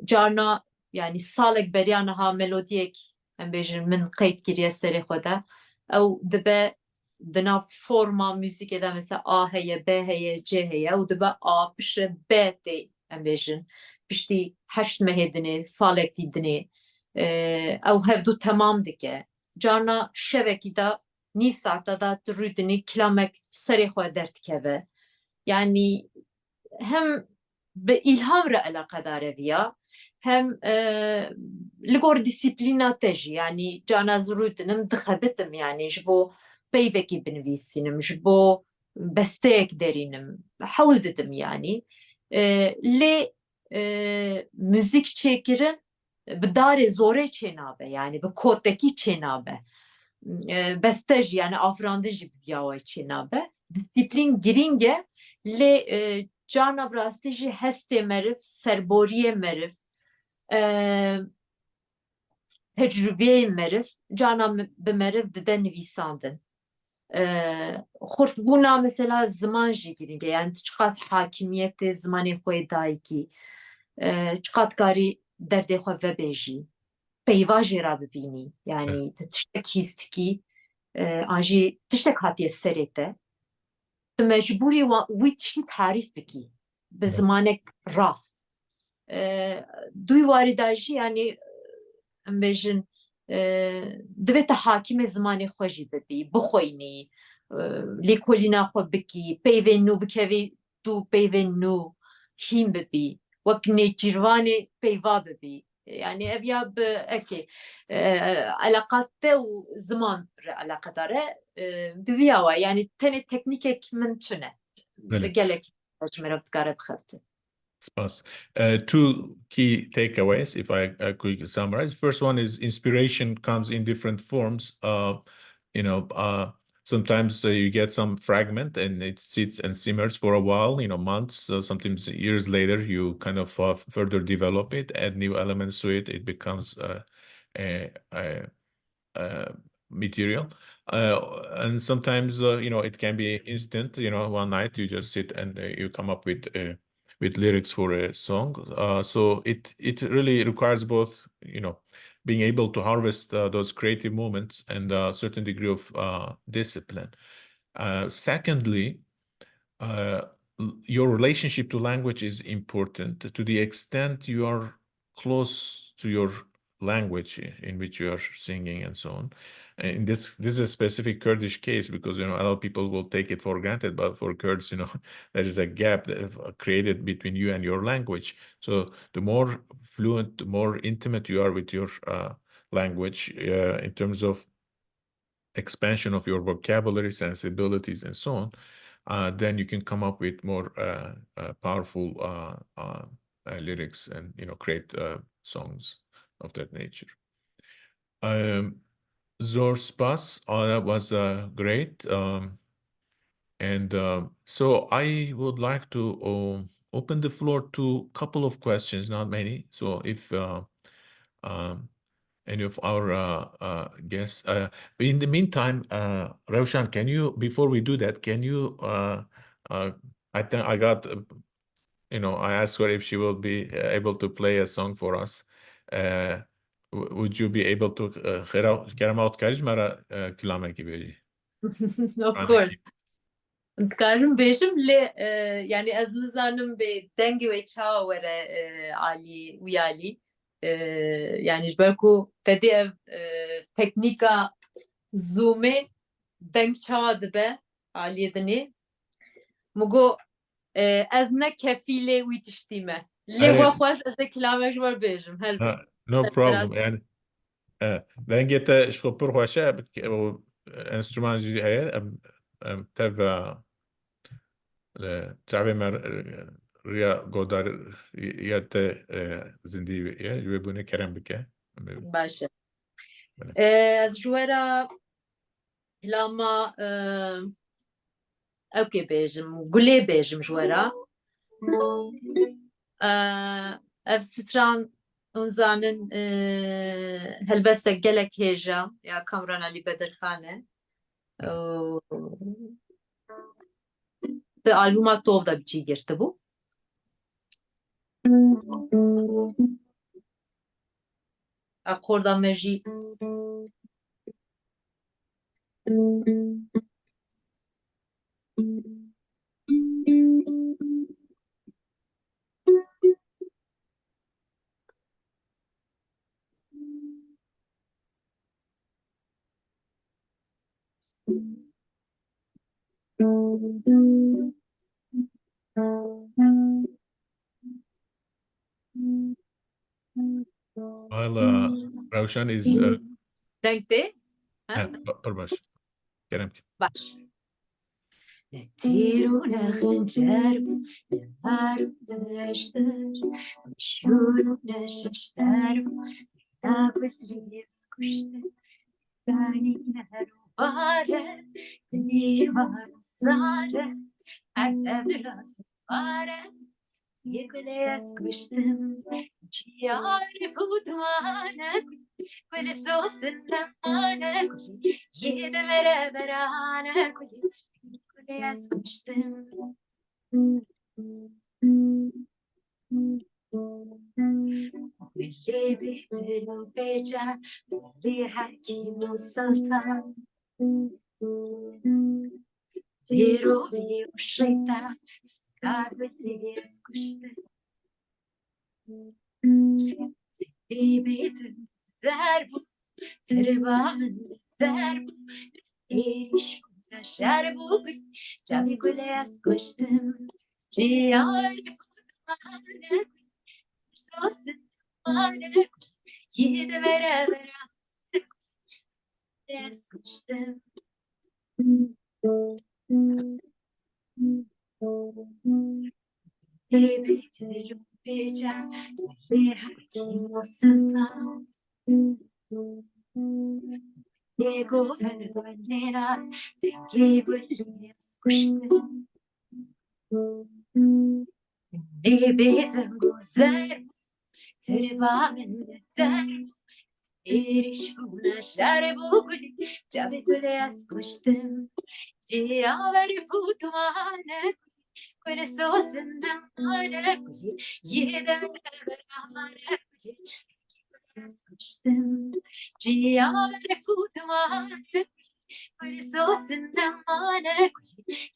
carna yani salek beriya niha melodiyek em bêjin min qey dikiriye serê xwe de, ew dibe di nav forma müzikê de mesela A heye, B heye, C heye, ew dibe A piştre B tê em bêjin. Piştî heşt mehê dinê, salekî dinê, ew hevdû temam dike. Carna şevekî de nîv saeta da tu rû dinî kilamek serê xwe derdikeve. Yani hem bi îlham re alaqedar eviya, hem li gor dîsîplîna te jî yani carna ez rû dinim dixebitim yani ji bo peyvekî binivîsînim, ji bo besteyek derînim, hewl didim yani. Lê müzik çêkirin bi darê zorê çê nabe yani bi kotekî çê nabe. Beste jî yani afirandin jî biyawe çê nabe. Dîsîplîn girîng e lê carna bi rastî jî hestê meriv, serboriyê meriv, tecrübeyê meriv carna bi meriv dide nivîsandin. Xurtbûna mesela ziman jî girîng e yani tu çiqas hakimiyetê zimanê xwe dayikî, çiqas karî derdê xwe vebêjî, peyva jê ra bibînî yani tu tiştek hîs dikî, an jî tiştek hatiye serê te, tu mecbûrî wî tiştî tarîf bikî bi zimanek rast. Duy warî da jî yani em bêjin divê te hakîmê zimanê xwe jî bibî, bixwînî, lêkolîna xwe bikî, peyvên nû bikevî du peyvên nû hîn bibî, wek nêçîrvanê peyva bibî. Yani ev ya bi ekê alaqat te û ziman re alaqedar e, bi vî awa yani tenê teknîkek min tune. Li gelekî ji me re dikare bixebite. Spas. Two key takeaways, if I quickly summarize. First one is inspiration comes in different forms. Sometimes you get some fragment and it sits and simmers for a while, months, sometimes years later, you kind of further develop it, add new elements to it. It becomes material. And sometimes, it can be instant, one night you just sit and you come up with lyrics for a song. So it really requires both, being able to harvest those creative moments and a certain degree of discipline. Secondly, your relationship to language is important to the extent you are close to your language in which you are singing and so on. And this is a specific Kurdish case because a lot of people will take it for granted, but for Kurds, there is a gap that created between you and your language. So the more fluent, the more intimate you are with your language in terms of expansion of your vocabulary, sensibilities, and so on, then you can come up with more powerful lyrics and create songs of that nature. Zor spas, that was great. So I would like to open the floor to a couple of questions, not many. So if any of our guests, in the meantime, REWŞAN, before we do that, can you, I think I got, I asked her if she will be able to play a song for us. Would you be able to keramat karijmara kilame gibi? Of course. Dikarim bêjim lê yani ez nizanim bê dengê wê çawa were alî wî alî yani ji ber ku te dê ev teknîka زومê deng çawa dibe aliyê dinê mugo ez ne kefîlê wî tiştî me lê Evet. xwe xwest ez ê kilame ji we bêjim helbet No problem. Yani dengete şopur hoşa o enstrüman jî heye em tev çavê me riya godar ya te zindî ye ji wê bûnê kerem bike. baş e ez ji we re kilama ew kê bêjim gulê bêjim ji we re ev stran hûn zanin helbestek gelek hêja ya Kamran Alî Bedirxane bi albûma tov de biçî girtibû akorda me jî While Roshan is denk tê pırbaş. Kerem. baş ne tîr û ne xencer bû ne mar û ne eşter ne şûr û ne şişter bû ne kulîs kuşte danî ne herûbare dinî var sare her evras vare Yekules kuştum, ciğer futmane, kule sosun lemane, yedi vere verane, yekules kuştum. Kule bitir beca, kule hakim sultan. Vero vi ushita, skar kule kuştum. Zibidin zerbu, tırvamın zerbu, erişimde şerbu, cavi kules koştum, ciğer futmane, sosun mane, yedi vere vere, kules koştum. Zibidin beca, kule hakim sultan. Ego fenomenas, te gibelias kuştum. Ebedim güzel, tırvamın der, erişimde şerbu gülü, cavi kules kuştum. Ciğer futmane, kule sosun mane, yedem verane, kules kuştum. Ciğer futmane, kule sosun mane,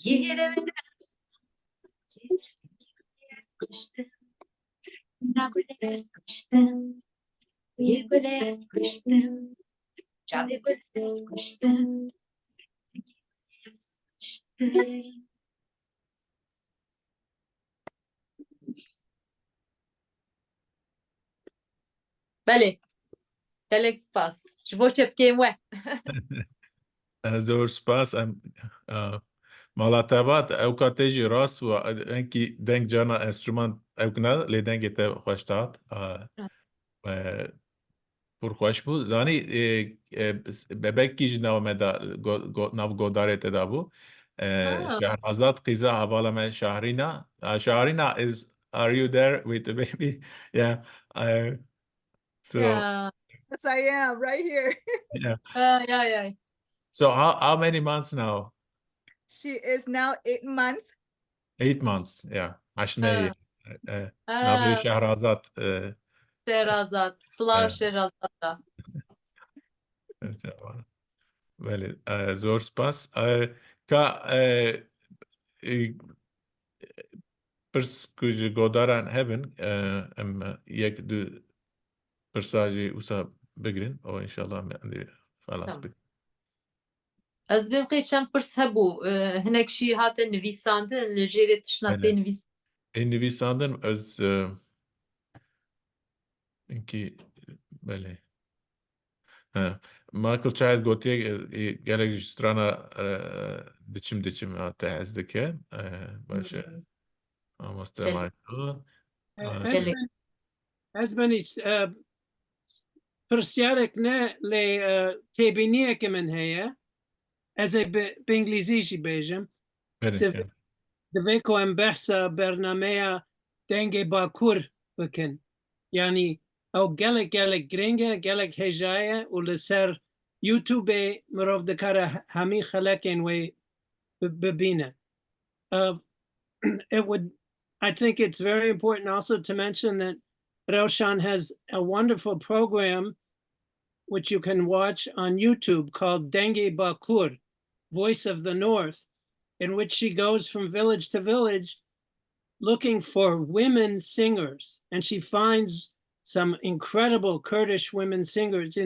yedem kules kuştum. Na kules kuştum, kules kuştum, cavi kules kuştum. Belê, gelek spas. Ji bo çepkeyên we. Zor spas em malatavat ew katê jî rast û enkî deng cana enstrûman ewkina lê dengê te xweş dat pir xweş bû zanî bebekî ji nav me da nav godarê te da bû Şehrazat qîza hevala me Şahrîna Şahrîna are you there with the baby? Yeah. So Yes, I am right here. yeah. Yeah. So how many months now? She is now 8 months. 8 months. Yeah. Aşneyi. Navê Şehrazat. Şehrazat. Slav Şehrazat. Belê. Zor spas. Ka pirs ku ji godaran hebin em yek du pirsa jî wisa bigirin û inşallah me xelas Tamam. bik. Ez vê qê çend pirs hebû hinek jî hate nivîsandin li jêrê tişna tê nivîs. نویساندن از اینکه بله مایکل چاید گوتیه گلک جسترانا دچم هاته از دکه باشه آماسته Gelek. مایکل Gelek. Ez benî pirsiyarek ne lê têbîniyeke min heye. Ez ê bi İngilîzî jî bêjim. بله Divê ku em behsa bernameya dengê bakur bikin. Yani ew gelek giring e, gelek hêja ye û li ser YouTube'ê mirov dikare hemî xelekên wê bibîne. It would, I think it's very important also to mention that REWŞAN has a wonderful program which you can watch on YouTube called Denge Bakur, Voice of the North, in which she goes from village to village looking for women singers. And she finds some incredible Kurdish women singers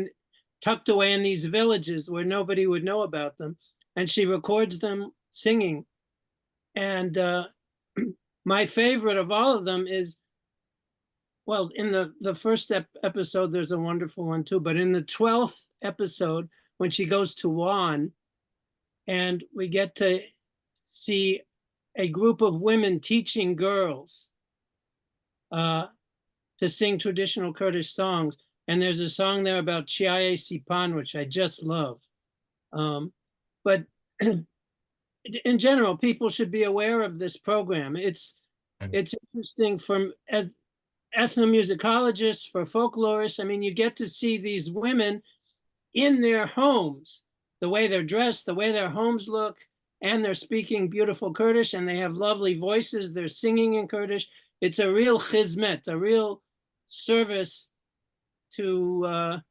tucked away in these villages where nobody would know about them. And she records them singing. And my favorite of all of them is, well, in the first episode, there's a wonderful one too, but in the 12th episode, when she goes to Wan, and we get to see a group of women teaching girls to sing traditional Kurdish songs. And there's a song there about Chiaye Sipan, which I just love. But in general, people should be aware of this program. It's interesting as ethnomusicologists, for folklorists. I mean, you get to see these women in their homes, the way they're dressed, the way their homes look, and they're speaking beautiful Kurdish, and they have lovely voices. They're singing in Kurdish. It's a real chizmet, a real service to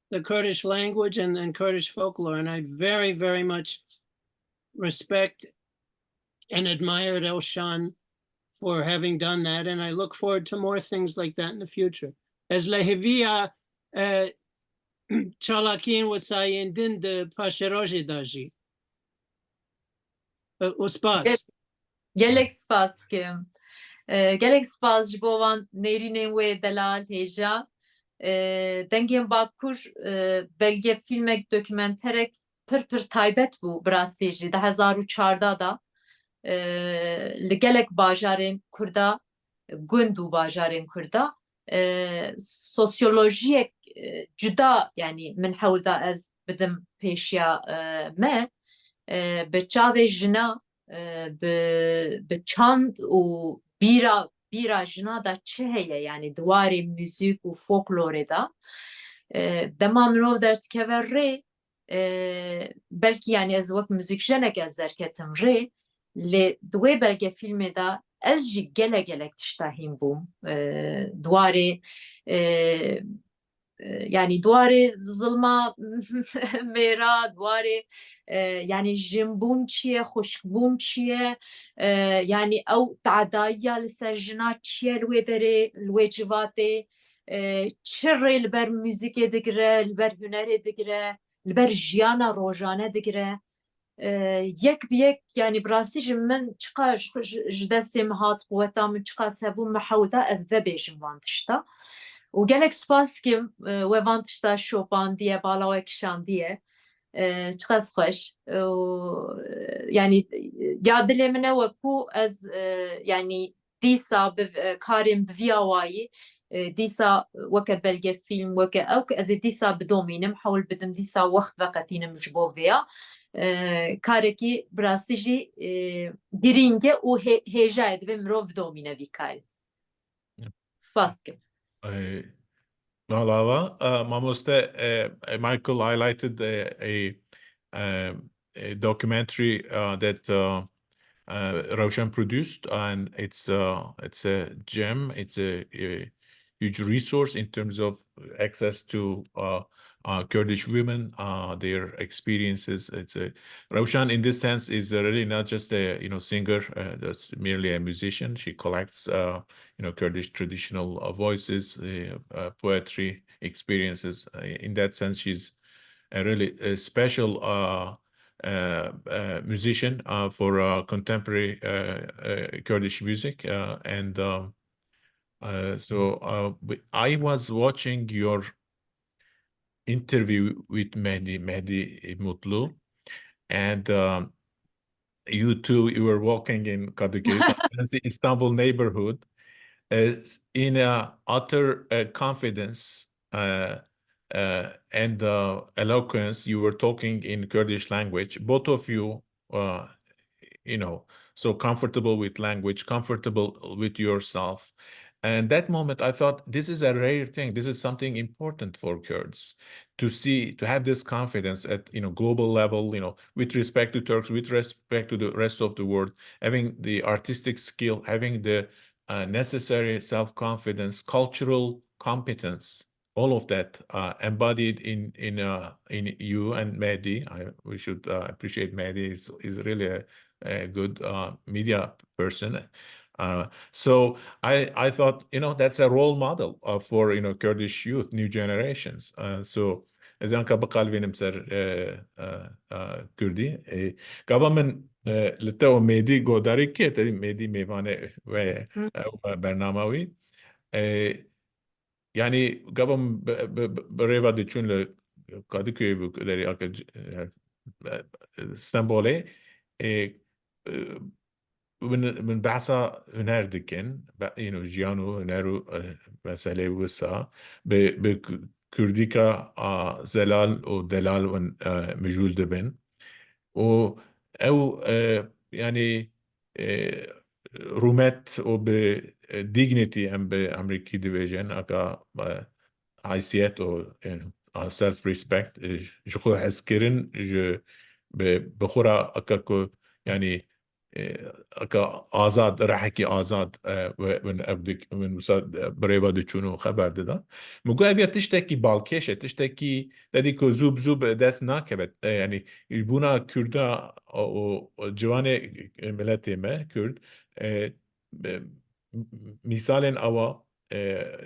the Kurdish language and Kurdish folklore. And I very, very much respect and admire REWŞAN for having done that. And I look forward to more things like that in the future. As Lehevia Chalakin Wasayin Din de Pasheroji Daji. Uspas. Gelek spas kim. Gelek spas ji bo wan nêrînên wê delal hêja. Dengên Bakur belge filmek dokümenterek pir taybet bû bi rastî jî di 2014 da li gelek bajarên Kurda gund û bajarên Kurda sosyolojiyek cuda yani min hewl da ez bidim pêşiya me bi çavê jina bi çand û bîra jina da çi heye yani dwarê müzik û folklorê da dema mirov derdikeve rê belkî yani ez wek müzîkjenek ez derketim rê lê di wê belge filmê da ez jî gelek tişta hîn bûm dwarê yani dwarê zilma mêra dwarê yani jimbûn çi ye xuşkbûn çi ye yani ew tedayiya li ser jina çi ye li wê derê li wê civatê çi rê li ber müzîkê digire li ber hunerê digire li ber jiyana rojane digire yek bi yek yani bi rastî ji min çiqa ji destê min hat quweta min çiqa hebû me hewl da ez vebêjim van tişta û gelek spas dikim we van tişta şopandiye bala we kişandiye çiqas xweş yani ya dilê min e weku ez yani dîsa karên bi vîya wayî dîsa weke belge film weke ew ez ê dîsa bidomînim hewl bidim dîsa wext veqetînim ji bo vêya karekî bi rastî jî girîng e û hêja divê mirov bidomîne vî karê spas dikim. Malava, Mamoste, Michael highlighted a documentary that REWŞAN produced, and it's a gem. It's a huge resource in terms of access to Kurdish women, their experiences. REWŞAN in this sense is really not just a singer, that's merely a musician. She collects Kurdish traditional voices, poetry, experiences. In that sense, she's a really special musician for contemporary Kurdish music, and I was watching your interview with Mehdi Mutlu, and you were walking in Kadıköy, Istanbul neighborhood, in utter confidence and eloquence. You were talking in Kurdish language, both of you, so comfortable with language, comfortable with yourself. And that moment, I thought, this is a rare thing. This is something important for Kurds to have this confidence at global level, with respect to Turks, with respect to the rest of the world, having the artistic skill, having the necessary self-confidence, cultural competence, all of that embodied in you and Mehdi. We should appreciate Mehdi is really a good media person. So I thought, that's a role model for Kurdish youth, new generations. So از آن که بقلبینم سر کردی قبل من لتو ميدي قدري كي تدي ميدي ميفانه و برنامجي يعني قبل بريفا دچون ل Kadıköy بكدري أكد İstanbul'e من بعثة هنار دكن جيانو هنارو مسألة وسا بكرديكا زلال ودلال مجول دبن أو يعني رومت و بديجنيتي أم بأمريكي ديفيجن أكا حيثيات أو self respect جو حسكرن جو بخورا أكاكو يعني اکا آزاد رحکی آزاد من ابدک من وساد بريبا دچونو خبر دادا مگو اویا تشتکی بالکشه تشتکی دادی که زوب دست ناکبت يعني بونا کردا او جوان ملت ما کرد مثال اوا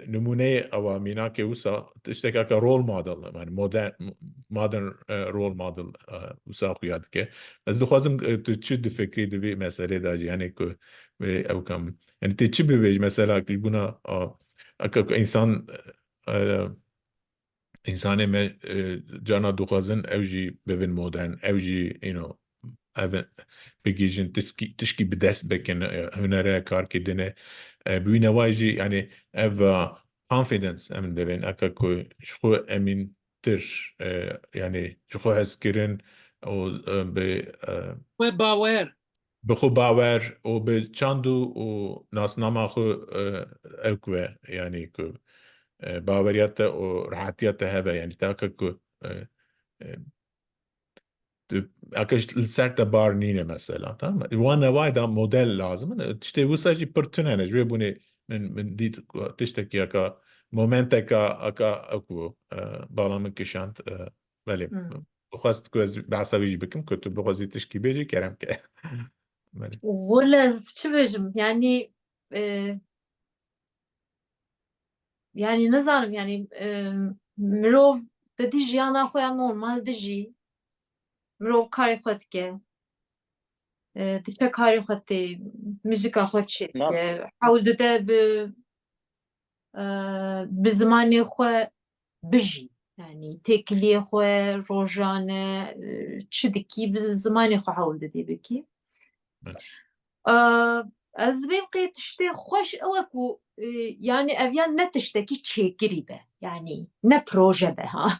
نمونه اوا مینا که وسا تشتکی که رول مدل يعني مودرن رول مدل وسا خیاد که از دخوازم تشد فکری دوی مسئله داجی یعنی که او کم یعنی تچی بیج مثلا که بنا اکا انسان ما جانا دخوازن اوجی ببین مدرن اوجی بگیجن تشکی بدست بکن هنره کار کردنه بوینه واجی یعنی او confidence امن دبین اکا که شخو امین تر يعني شخو هسكرن او باور بخو باور و به چاندو و ناسنامه خو اوکوه يعني که باوریت و راحتیت هبه يعني تاکه که اكش لسرت بار نينه مثلا تمام وانا وايدا موديل لازم تشتي وساجي برتنانه جو بوني من ديت تشتكي اكا مومنتك اكا اكو بالا من كشانت بله خواست كوز بعصبي بكم كنت بغزي تشكي بيجي كلام كه ولا شبجم يعني نزعلم يعني مروف تدي جيانا خويا نورمال دجي مروف كاري خود که تشتكي كاري خود موسيقى خود شيء حاول ده بزماني خو بجي يعني تكلي خو روجانه تشدكي بزماني خو حاول دي بكي از بيبقي تشتي خوش اوكو يعني افيان نتشتكي تشي قريبه يعني نبروجه بها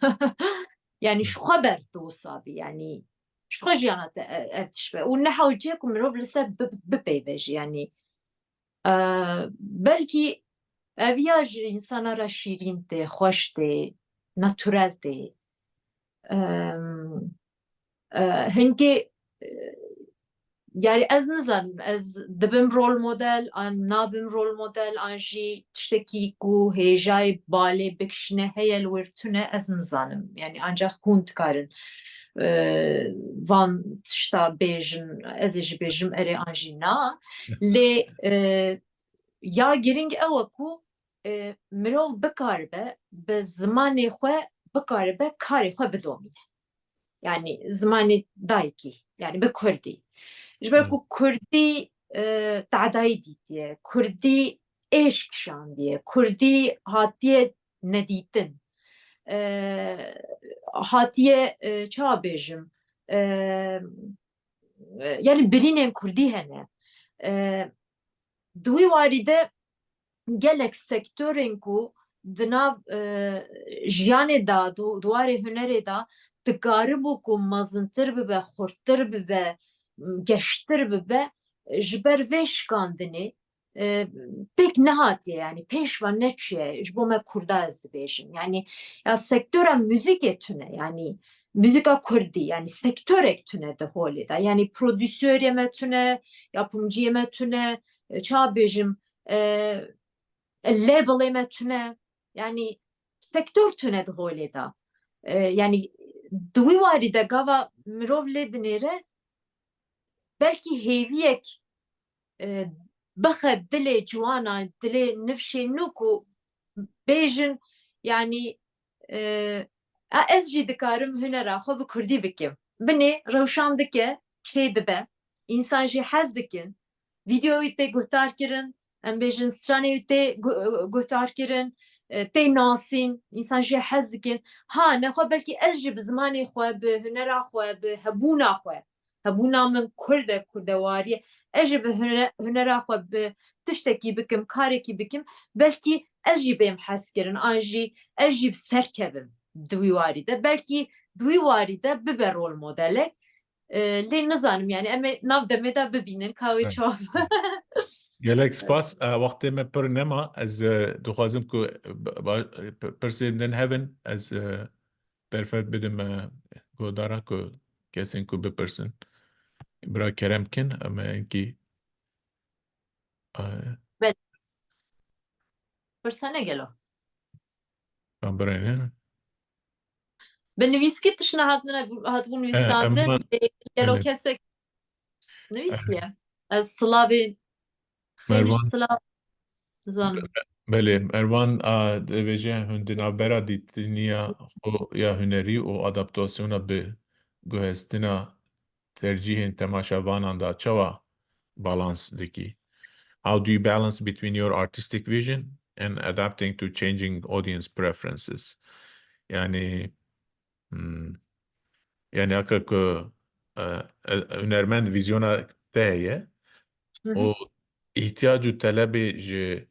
يعني شو خبر توصابي يعني شو خجيانة ارتشبه ونحاول جيكم مروف لسه ببيبج يعني بلكي افياج انسان را شیرین ته خوش ته ناتورال ته هنگی يعني از نزن از دبم رول موديل ان نابم رول موديل انجي تشتكي كو هيجاي بالي بكشنه هي الورتونه از نزانم يعني انجا كنت كارن وان تشتا بيجن ازج بيجم اري انجي نا لي يا جرينج اوكو مرو بكاربه بزماني خو بكاربه كاري خو بدومي yani zmani dayki yani be Kurdi jber ku Kurdi ta'dayı diye Kurdi eşkşan diye Kurdi hatiye neditin hatiye çabejim yani birinin Kurdi hene دوی واریده gelek sektörün ku dinav jiyane da duvarê hunerê da dikaribû ku mezintır bibe, xurttir bibe, geştir bibe ji ber vê şikandinê pek nehatiye yani pêşva neçûye ji bo me Kurda ez dibêjim yani ya sektöra müzikê tune yani müzika Kurdî yani sektörek tune di holê da yani prodüsörê me tune yapımcıyê me tune ça bêjim labelê me tune yani sektör tune di holê da yani di wî warî de gava mirov lê dinêre belkî hêviyek bixe dilê ciwana dilê nifşê nû ku bêjin yani ez jî dikarim hunera xwe bi Kurdî bikim binê rewşan dike çê dibe însan jî hez dikin videoyê tê guhdar kirin em bêjin stranê tê guhdar kirin tê nasîn însan jî hez dikin ha nexwe belkî ez jî bi zimanê xwe bi hunera xwe bi hebûna xwe hebûna min Kurd e kurdewariyê ez jî bi hunera xwe bi tiştekî bikim karekî bikim belkî ez jî bêm hez kirin an jî ez jî serkevim di wî warî de belkî di wî warî de bibe rol modelek lê nizanim yani em ê nav demê de bibînin ka wê çav Gelek spas wextê me pir nema ez dixwazim ku pirsên din hevin ez berfet bidim godara ku kesên ku bipirsin bira kerem kin em enkî pirsane gelo em birêne bi nivîskî tişne hatibûn nivîsandin gelo kesek nivîsiye ez silavê xêr Mervan. silav nizanim Belê Mervan dibêje hûn di navbera dîtiniya xwe ya hunerî û adaptasyona bi guhestina tercihên temaşevanan da çawa balans dikî? How do you balance between your artistic vision and adapting to changing audience preferences? Yani yani aka ku hunermend vizyona te heye û ihtiyacû telebê ji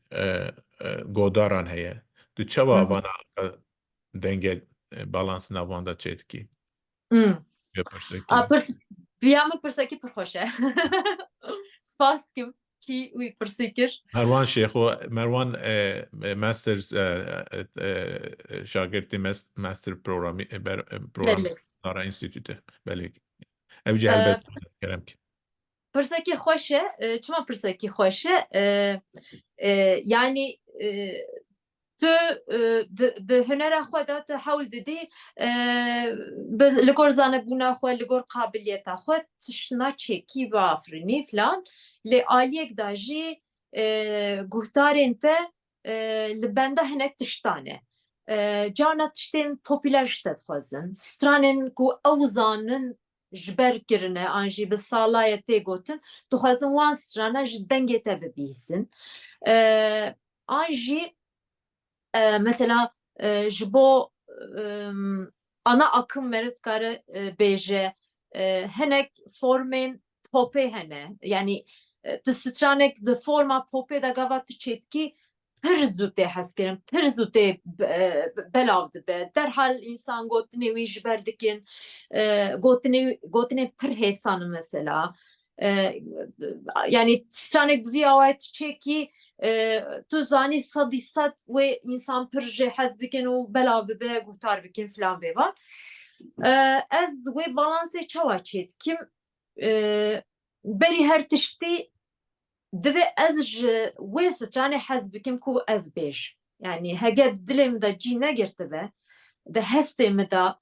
godaran heye. Tu çawa vana denge balansına van da çê dikî? Bipirsekî. Viya min pirsekî pir xweş e spas dikim kî wî pirsî kir Mervan Şêxo, Mervan masters şagirtê master programı gelek Zahra Institute. Belê. Ev jî helbest kerem ki. pirsekî xweş e çima pirsekî xweş e yani tu di hunera xwe de tu hewl didî li gor zanebûna xwe li gor qabiliyeta xwe tişna çêkî biafirînî filan lê aliyek da jî guhdarên te li benda hinek tiştan e carna tiştên popüler ji te dixwazin stranên ku ew zanin ji ber kirine an jî bi salaya tê gotin dixwazin wan strana ji dengê te bibîsin an jî mesela ji bo ana akım me dikare bêje hinek formên popê hene yani ti stranek di forma popê de gava tu çêdikî pir zû tê hez kirin pir zû tê belav dibe derhal însan gotinê wî ji ber dikin gotinê pir hêsan mesela yani stranek bi vî awayê tu çêkî tu zanî sedî sed wê însan pir jê hez bikin û belav bibe guhtar bikin filan vê van ez wê balansê çawa çê dikim berî her tiştî divê ez ji wê stranê hez bikim ku ez bêjim yani hege dilê min de cî negirtibe di hestê min de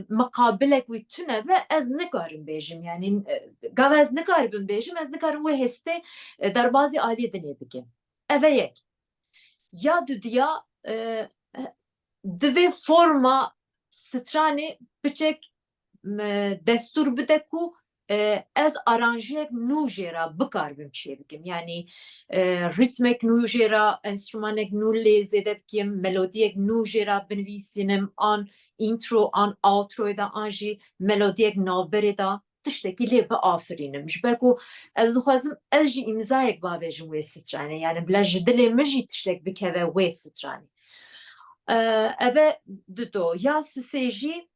muqabilek wî tune be ez nikarim bêjim yani gav ez nikaribim bêjim ez nikarim wê hestê derbasî aliyê dinê bikim ev e yek ya dudiya divê forma stranê biçek دستور بده کو از آرانجیک نو جرا بکاربم چی بگم یعنی ریتمک نو جرا انسترومانک نو لیزده بگم ملودیک نو جرا بنویسینم آن اینترو آن آوترو دا آنجی ملودیک نابره دا تشتکی لی به آفرینم جبرکو از خوازم از جی امضایک بابجم وی سترانه یعنی بلا جدلی مجی تشتک بکوه وی سترانه اوه دو یا سیجی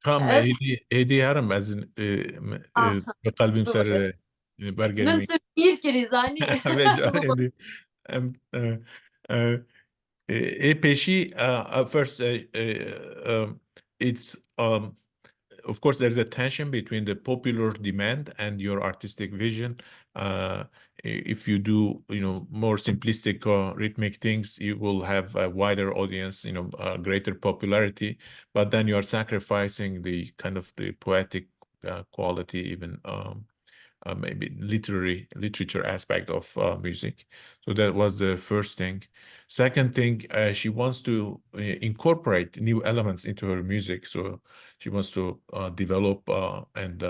Tamam, از hediye harım azın kalbim ser من bergelimi. تو پیر کریزانی Ve canım peşi first it's of course there's a tension between the popular demand and your artistic vision. If you do, more simplistic rhythmic things, you will have a wider audience, greater popularity, but then you are sacrificing the kind of the poetic quality, even maybe literature aspect of music. So that was the first thing. Second thing, she wants to incorporate new elements into her music. So she wants to develop and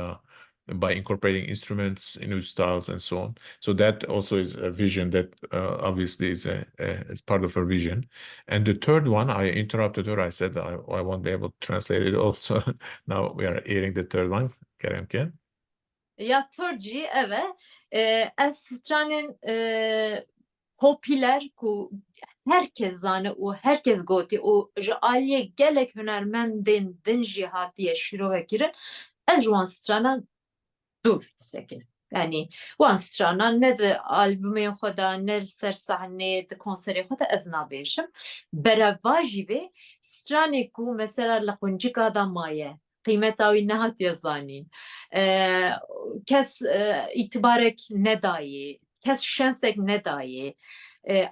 by incorporating instruments, new styles, and so on. So that also is a vision that obviously is part of her vision. And the third one, I interrupted her. I said I won't be able to translate it also. Now we are hearing the third one. Kerem Ken. ya Türkçe evet az stranen popüler ku herkes zane o herkes goti o aliye gelek hünermendin din jihatiye şiro vekirin az juan stranen dur sekin yani wan stranen ne de albümü xoda ne ser sahne de konseri xoda az nabêjim beravaji ve strane ku mesela laqoncika da maye قیمتا وی نهات یزانین کس itibarek nedayê kes şensek nedayê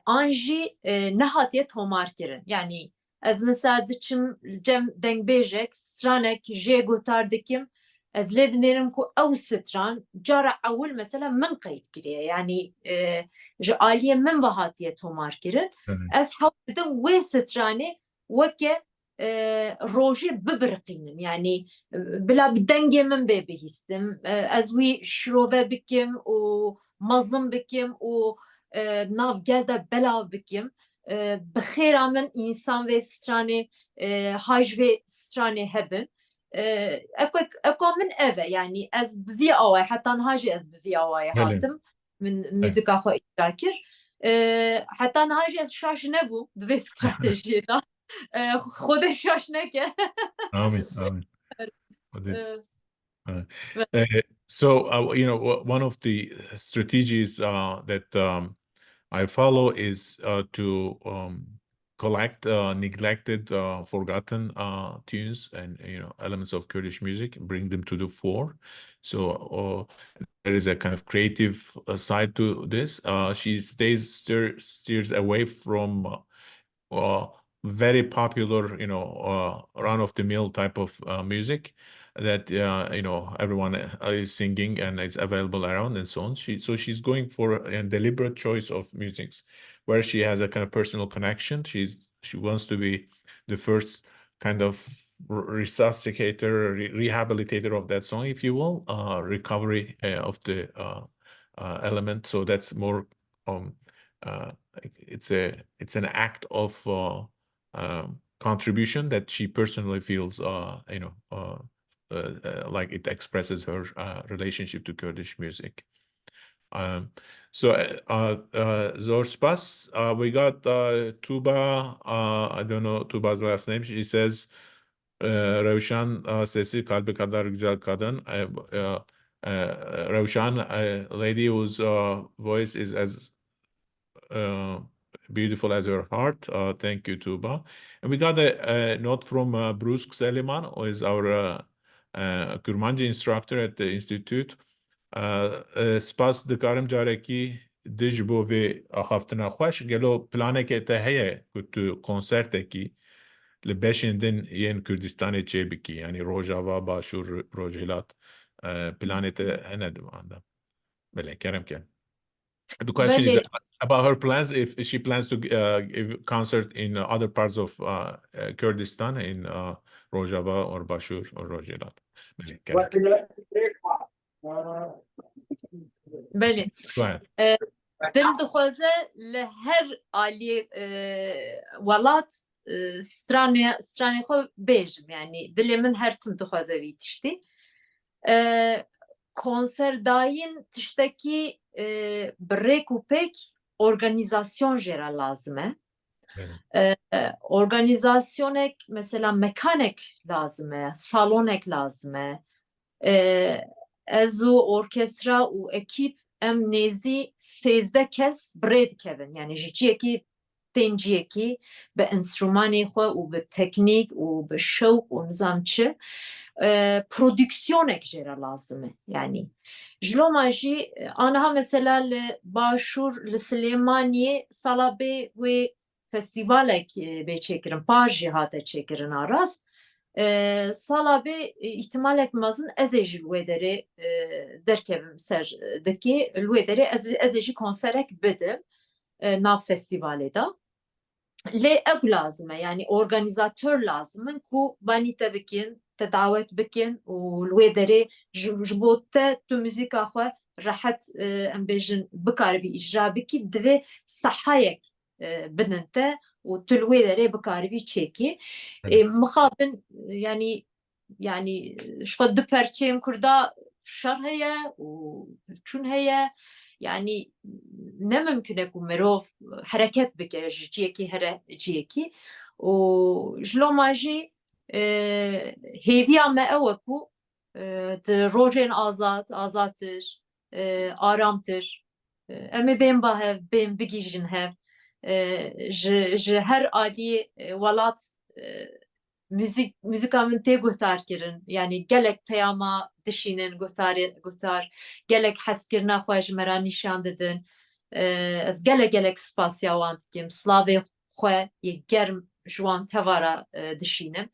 anjî nehatiye tomar kirin yani ez mesela diçim cem dengbêjek stranek jê gotar dikim ez lê dinêrim ku ew stran cara ewil mesela min qeyd kiriye yani ji aliyê min ve hatiye tomar kirin ez hewl didim wê stranê weke روژه ببرقینم یعنی بلا بدنگی من ببیستم از وی شروع بکم و مزم بکم و ناف گلده بلا بکم بخیر من انسان و سترانه هاج و سترانه هبن اکو من اوه یعنی از بذی آوه حتی نهاجی از بذی آوه هاتم من موزیکا خو اجرا کر حتی نهاجی از شاش نبو دوی استراتژی دا خودش شاش نکه. Amin, amin. So, one of the strategies that I follow is to collect neglected, forgotten tunes and elements of Kurdish music, bring them to the fore. So there is a kind of creative side to this. She steers away from very popular, run-of-the-mill type of music that everyone is singing and it's available around and so on. So she's going for a deliberate choice of musics where she has a kind of personal connection. She wants to be the first kind of resuscitator, rehabilitator of that song, if you will, recovery of the element. So that's more it's an act of contribution that she personally feels like it expresses her relationship to Kurdish music. Zor spas. We got Tuba. I don't know Tuba's last name. She says Rewşan sesi kalbi kadar güzel kadın. Rewşan, a lady whose voice is as beautiful as her heart. Thank you, Tuba. And we got a note from Bruce Seliman, who is our Kurmanji instructor at the Institute. Spas dikarim jareki dijbo ve haftina xoş gelo planeke te heye kutu konserteki li beşin din yen Kürdistanê çêbikî yani Rojava Başûr Rojhilat planê te hene dimanda. Bele kerem ken. The question is Veli. about her plans, if she plans to give concert in other parts of Kurdistan, in Rojava or Bashur or Rojalat. بله Go ahead. دل دخوازه لهر عالی ولات سترانی خو بیجم yani دل من her tüm dixwaze vî tiştî konserdayên tiştekî birêk û pêk organizasyon jê re lazim e organizasyonek mesela mekanek lazim e salonek lazim e ez û orkestra û ekîp em nêzî 13 kes birê dikevin yani ji ciyekî tên ciyekî bi enstrûmanê xwe û bi teknîk û bi şewq û nizam çi prodüksyonek jê re lazim e yani ji loma jî aniha mesela li Başûr li Silêmaniyê sala bê wê festîvalek bê çêkirin par jî hate çêkirin arast sala bê îhtimalek mezin ez ê ji wê derê derkevim ser dikê li wê derê ez ê jî konserek bidim nav festîvalê da lê ew lazim e yani organizatör lazim in ku banî te bikin te dawet bikin û li wê derê ji bo te tu muzîka xwe rehet em bêjin bikaribî îcra bikî divê sehayek binin te û tu li wê derê bikaribî çêkî mixabin yani ji xwe di perçeyên Kurda şer heye û çûn heye yani ne mümkün e ku mirov hereket bike ji ciyekî here ciyekî û ji loma jî hêviya me ew e ku di rojên azadtir aramtir em ê bên bahev bên bigîjin hev ji her aliyê welat müzika min tê guhtarkirin yani gelek peyama dişînin guhtar gelek hezkirina xwe ji me re nîşan didin ez gelek spasiya wan dikim slavê xwe yê germ ji wan tevara dişînim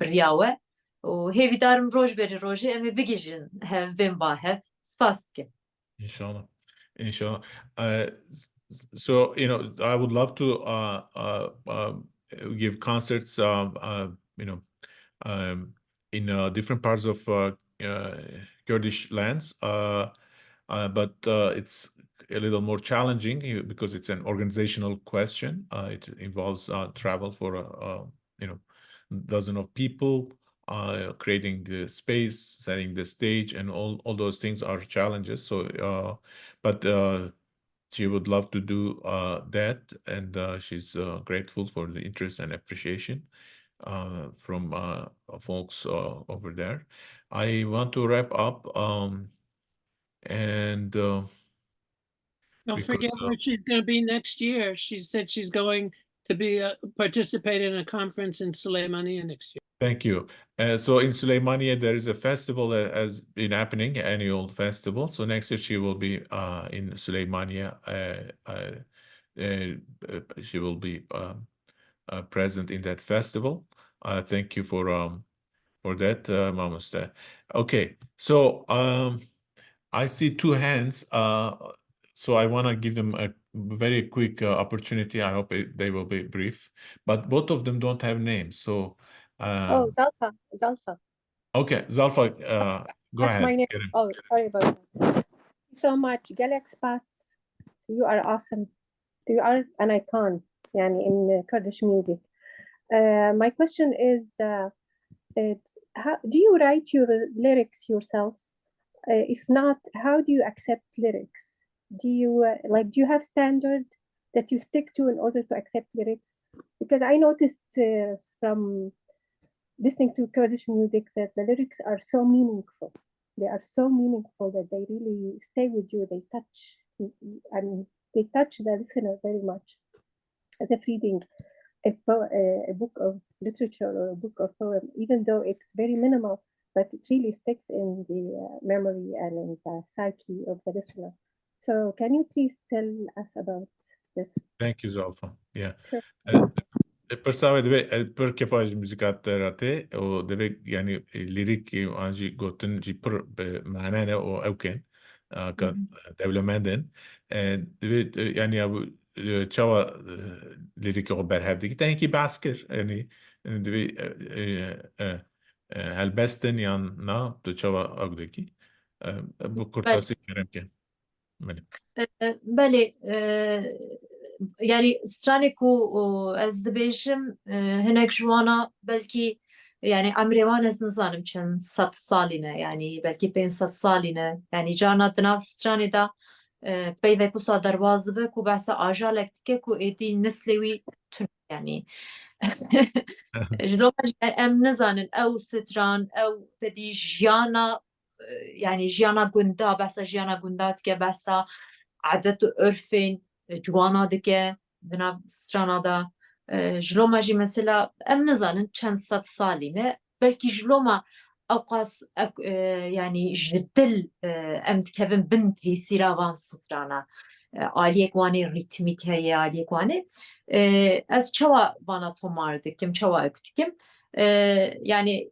biriya we û hêvî darim roj berî rojê em ê bigîjin hev bên bahev spas dikim. Inshallah. So I would love to give concerts in different parts of Kurdish lands, but it's a little more challenging because it's an organizational question. It involves travel for dozen of people, creating the space, setting the stage, and all those things are challenges. So, but she would love to do that, and she's grateful for the interest and appreciation from folks over there. I want to wrap up, and Don't forget where she's going to be next year. She said she's going to be participate in a conference in Suleymaniye next year. Thank you. So in Suleymaniye, there is a festival that has been happening, annual festival. So next year she will be in Suleymaniye. She will be present in that festival. Thank you for that, Mamuste. Okay, so I see two hands. So I want to give them a very quick opportunity. I hope they will be brief, but both of them don't have names. So Zalfa. Okay, Zalfa, go That's ahead. my name. Oh, sorry about that. Thank you so much. Galax Pass. You are awesome. You are an icon in Kurdish music. My question is, how do you write your lyrics yourself? If not, how do you accept lyrics? Do you have standard that you stick to in order to accept lyrics? Because I noticed from listening to Kurdish music that the lyrics are so meaningful. They are so meaningful that they really stay with you. They touch the listener very much. As if reading a book of literature or a book of poem, even though it's very minimal, but it really sticks in the memory and in the psyche of the listener. So can you please tell us about this? Thank you, Zalfa. Yeah. Sure. Përsa deve për ke faj muzikat të rate, o deve yani lirik anji gotën ji për manane o evken ka developmenten. يعني ابو چاوا لیریک او برهف دیگه تنکی بحث کر یعنی دوی هلبستن یا نه تو چاوا اگدکی bu kurtası kerem ki. بله يعني سترانيكو از دبيجم هناك جوانا بلكي يعني عمري وان از نزانم چند 100 سالينه يعني بلكي 500 سالينه يعني جانا دناف ستراني دا بيوه كوسا درواز بك وبعسا آجالك تكك وإيدي نسلوي يعني جلو ام نزانن او ستران او تدي جيانا يعني جيانا قندا بسا جيانا قندات كه بسا عادت و عرفين جوانا دكه دنا سترانا دا جلو ما جي مثلا ام نزانن چند 100 سالينه بلكي جلو ما اوقاس يعني جدل ام تكفن بنت هي سيراغان سترانا آلیک وانی ریتمیک هی آلیک وانی از چوا وانا توماردکیم چوا اکتکیم yani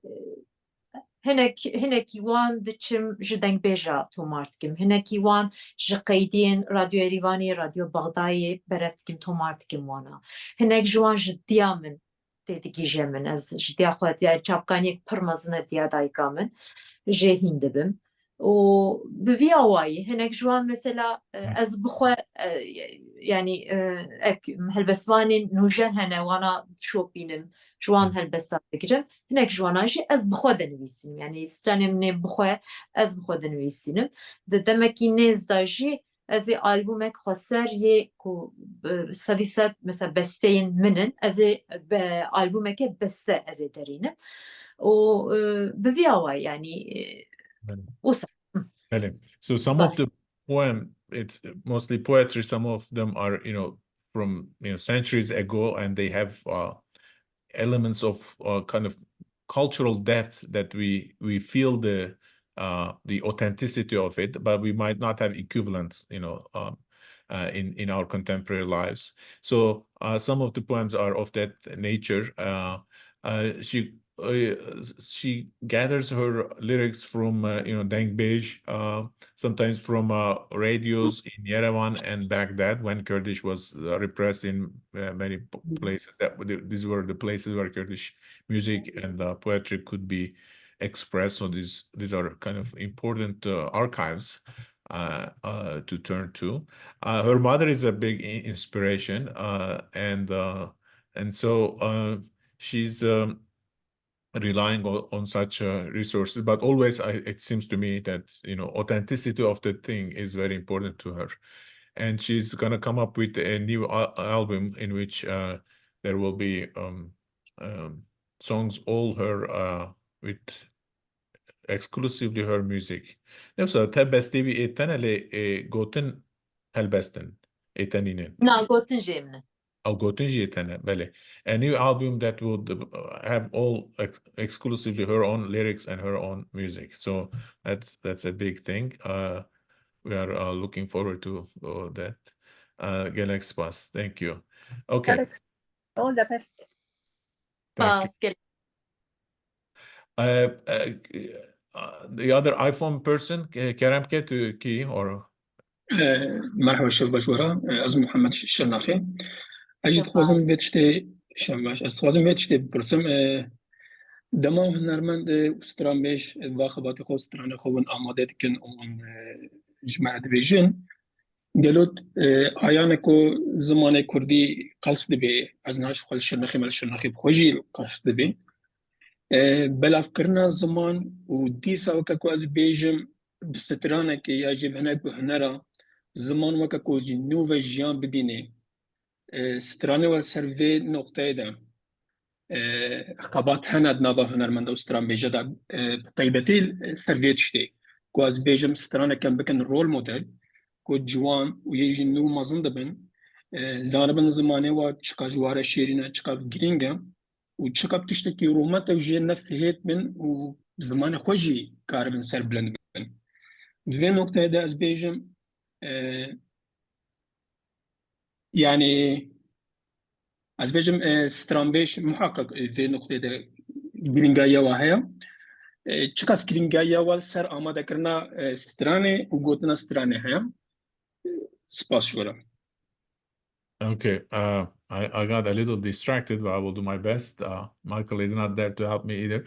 هنکی وان دچم جدنگ بیجا توماردکیم هنکی وان جقیدین رادیو ایوانی رادیو بغدایی برفتکیم توماردکیم وانا هنک جوان جدیا من تدیگی جمن از جدیا خود یا چابکانی پرمزنه دیا دایکامن جهین دبم و بفي واي هناك جوان مثلا از بخوا يعني هالبسواني نوجن هنا وانا شوبينم جوان هالبسات بكرم هناك جوانا شي از بخوا دنويسين يعني ستاني من بخوا از بخوا دنويسينم دمكي نيز داجي از ألبومك خسر يكو سبيسات مثلا بستين منن از ألبومك بسته از دارينم و بفي واي يعني So some of the poem, it's mostly poetry. Some of them are, from centuries ago, and they have elements of kind of cultural depth that we feel the authenticity of it, but we might not have equivalents, in our contemporary lives. So some of the poems are of that nature. She gathers her lyrics from Dengbej, sometimes from radios in Yerevan and Baghdad when Kurdish was repressed in many places. These were the places where Kurdish music and poetry could be expressed. So these are kind of important archives to turn to. Her mother is a big inspiration, and so she's relying on such resources, but always it seems to me that authenticity of the thing is very important to her, and she's gonna come up with a new album in which there will be songs all her with exclusively her music. نفسها تبستي بي اتنا لغوتن هلبستن اتنينين. نا غوتن جيمنا. أو غوتن جيتنا بله. A new album that would have all exclusively her own lyrics and her own music. So that's a big thing. We are looking forward to that. Galax Pass. Thank you. Okay. Alex, all the best. Thank you. The other iPhone person, Kerem Ketuki, or مرحبا شوف بشورة أزم محمد الشرناخي أجد خوازم بيتشتي شماش أستخوازم بيتشتي برسم دما هنرمند أستران بيش واخباتي خو استران خوون آماده كن أمون جمعنا دبيجن قالوت آيانكو زمان كردي قلص دبي أزناش خوال الشرناخي مال الشرناخي بخوجي قلص دبي بلا فكرنا الزمان وديسا وكاكو از بيجم بسترانه كي يجب هناك بهنرا زمان وكاكو جنو و جيان ببيني سترانه والسرفي نقطه دا خبات هند ناوا هنرمند استران بيجا دا طيبتي السرفي تشتي كو از بيجم سترانه كان بكن رول موديل كو جوان ويجي نو مازن دبن زانبن زمانه و چكا جواره شيرينه چكا گرينگه وشكب تشتكي رومات وجي نفهيت من وزمان خوجي كاربن سر بلند بن في نقطة هذا أزبيجم يعني أزبيجم سترامبيش محقق في نقطة هذا جرينجايا وهاي چكاس جرينجايا والسر آماده کرنا سترانه وگوتنا سترانه هاي سپاس جوارم. Okay, I got a little distracted, but I will do my best. Michael is not there to help me either.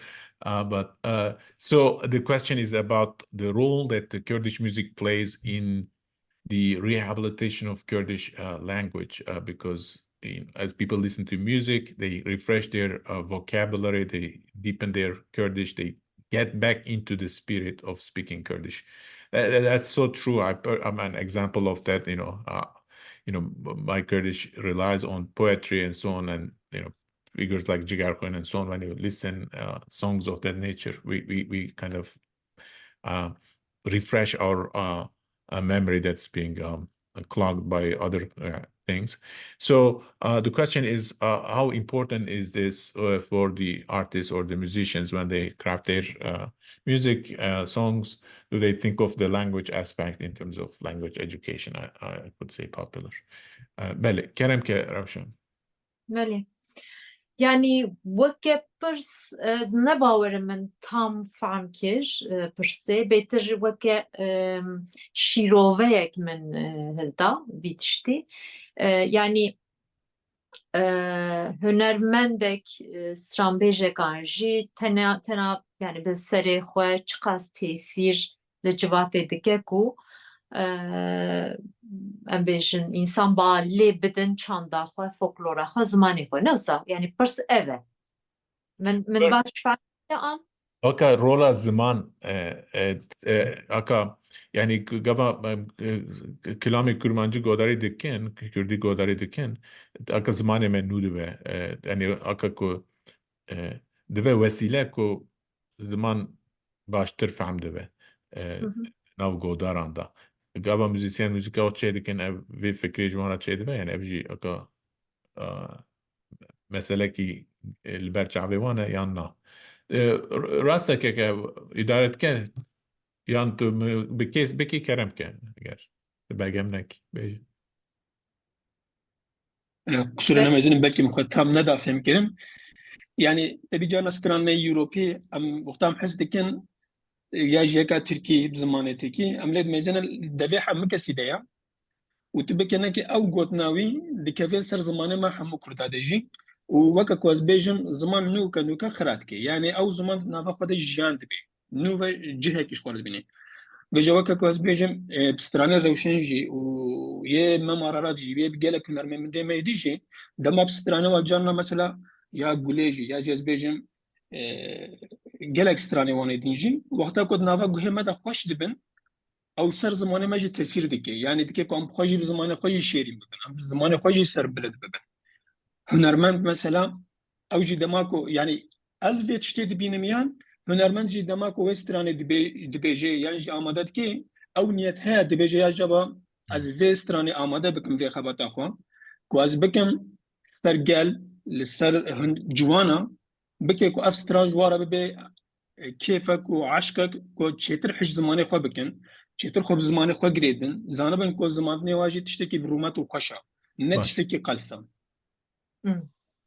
So the question is about the role that the Kurdish music plays in the rehabilitation of Kurdish language, because as people listen to music, they refresh their vocabulary, they deepen their Kurdish, they get back into the spirit of speaking Kurdish. That's so true. I'm an example of that. My Kurdish relies on poetry and so on, and figures like Jigarkhan and so on. When you listen songs of that nature, we kind of refresh our memory that's being clogged by other things. So the question is, how important is this for the artists or the musicians when they craft their music songs? Do they think of the language aspect in terms of language education? I could say popular. بله کرم که روشن. بله yani وەکە پرس نەباوەرە من tam فام کر پرسێ بێتر وەکە شیرۆڤەیەک من هەلدا وی تشتی yani هنەرمەندێک سترانبێژێکان jî tena yani bi serê xwe çi qas têsîr li civatê dike ku em bêjin însan ba lê bidin çanda xwe folklora xwe zimanê xwe newsa yani pirs ev e min baş fehmiye an Aka rola zaman aka yani gava kilami kurmancı godari dikin Kürdi godari dikin aka zamanı men nudu ve yani aka ko deve vesile ko zaman baştır fahm deve nav godaranda gava müzisyen müzik o çedikin ev ve fikri jwana çedive yani evji aka mesele ki البرچاوی وانه یا نه راسته که ادارت که یان تو بکی کرم که اگر بگم نکی بیجه kusura namazinin belki muhattam ne da fهم kerim. Yani tabi cana stranme Europi am muhtam hizdikin ya jeka Türkiye zamaneteki amled mezene deveha mekeside ya. وتبكنا كي او قوتناوي دكافين سر زمانه ما حمو كردادجي ووكا كواز بيجن زمان نوكا خراتكي يعني او زمان نافا خد جان دبي نوفا جهه كيش خورد بني بجا وكا كواز بيجن بسترانه روشنجي ويا ممارات جي بيقالك نرمي من ديما يديجي دما بسترانه وجانا مثلا يا قوليجي يا جاز بيجن قالك سترانه وانا دينجي وقتا كود نافا قهمه خوش دبن او سر زمانه ماجی تاثیر دیگه یعنی دیگه کام خوشی به زمانه خوشی شیرین ببن به زمانه خوشی سر بلد ببن هنرمند مثلا او جی دماکو یعنی از ویت شتی دبینمیان هنرمند جی دماکو وسترانه دبیجه یعنی جی آماده کی او نیت ها دبیجه یا جبا از وسترانه آماده بکم وی خبات اخوا کو از بکم سرگل لسر جوانا بکی کو افستراج واره به کیفک و عشقک کو چتر حج زمانه خو بکن چطور خوب زمانی خود گریدن زانبن کو زمان نواجی تشتکی برومت و خوشا نه تشتکی قلسم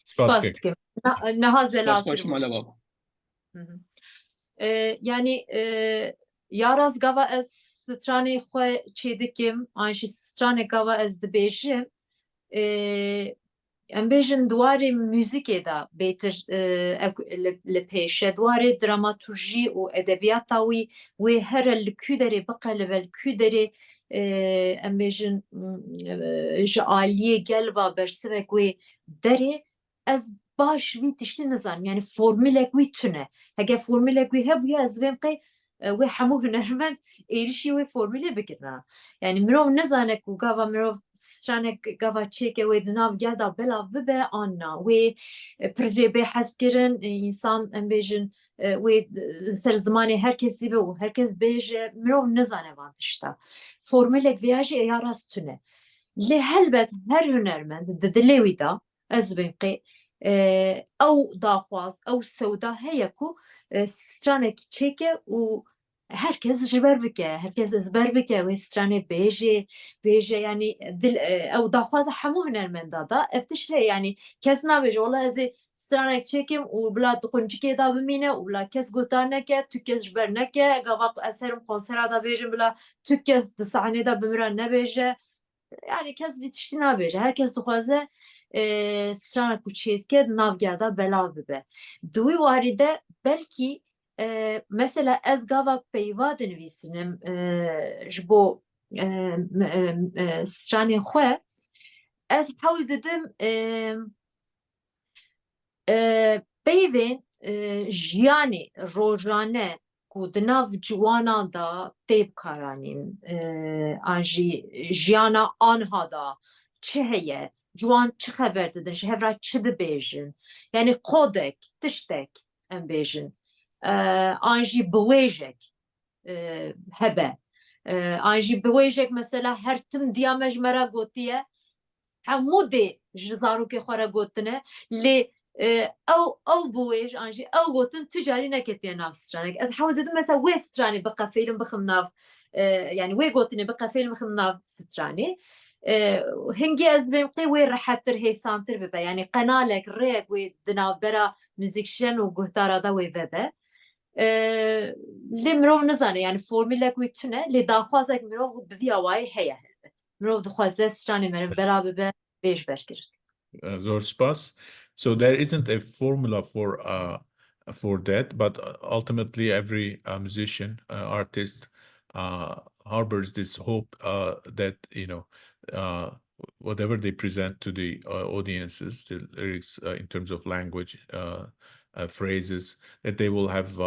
spas ki naha سپاس باش zelatır مالا بابا yani yaraz gava ez strane xwe çêdikim an jî strane gava ez dibêjim em bêjin dwarê müzikê da bêtir li pêşe dwarê dramaturjî û edebiyata wê here li kû derê biqelibe li kû derê em bêjin ji aliyê gelva bersivek wê derê ez baş wî tiştî nizanim yani formülek wî tune hege formülek wî hebûye ez vêm qey wê hemû hunermend êrişî wê formülê bikin yani mirov nizane ku gava mirov stranek gava çêke wê di nav gel da belav bibe an na wê pirvê bê hez kirin însan em bêjin wê ser zimanê herkes zîbe û herkes bêje mirov nizane van tişta formülek vêya jî ya rast tune lê helbet her hunermend di dilê wî da ez vêm qey ew daxwaz ew sewda heye ku stranekî çêke û herkes ji ber bike herkes ezber bike wê stranê bêje yani dil ew daxwaza hemû hunermenda da ev tişt heye yani kes nabêje wala ez ê stranek çêkim û bila quncikê da bimîne û bila kes guhtar neke tu kes ji ber neke gava ez herim konsera da bêjim bila tu kes di sahnê da bimira nebêje yani kes vî tiştî nabêje herkes dixwaze strana ku çêdike navgerda belav bibe di wî warî de belkî mesela ez gava peyva dinivîsinim ji bo stranên xwe ez hewl didim peyvên jiyanê rojane ku di nav ciwanan da tê bikaranîn an jî jiyana anha da çi heye ciwan çi xeber didin ji hev re çi dibêjin yani kodek tiştek em bêjin an jî biwêjek hebe an jî biwêjek mesela her tim diya me ji me re gotiye hemû dê ji zarokê xwe re gotine lê ew biwêj an jî ew gotin tu carî neketiye nav stranek ez hewl didim mesela wê stranê biqefêlin bixim nav yani wê gotinê biqefêlin bixim nav stranê hingî ez vêm qê wê rehettir hêsantir bibe yani qenalek rêyek wê di navbera muzîkşen û guhtara da wê vebe lê mirov nizane yani formîlek wî tune lê daxwazek mirov bi vîya wayî heye helbet mirov dixwaze stranê me re bera bibe bêj berkirin. Zor spas. So there isn't a formula for that, but ultimately every musician, artist harbors this hope that whatever they present to the audiences, the lyrics in terms of language, phrases, that they will have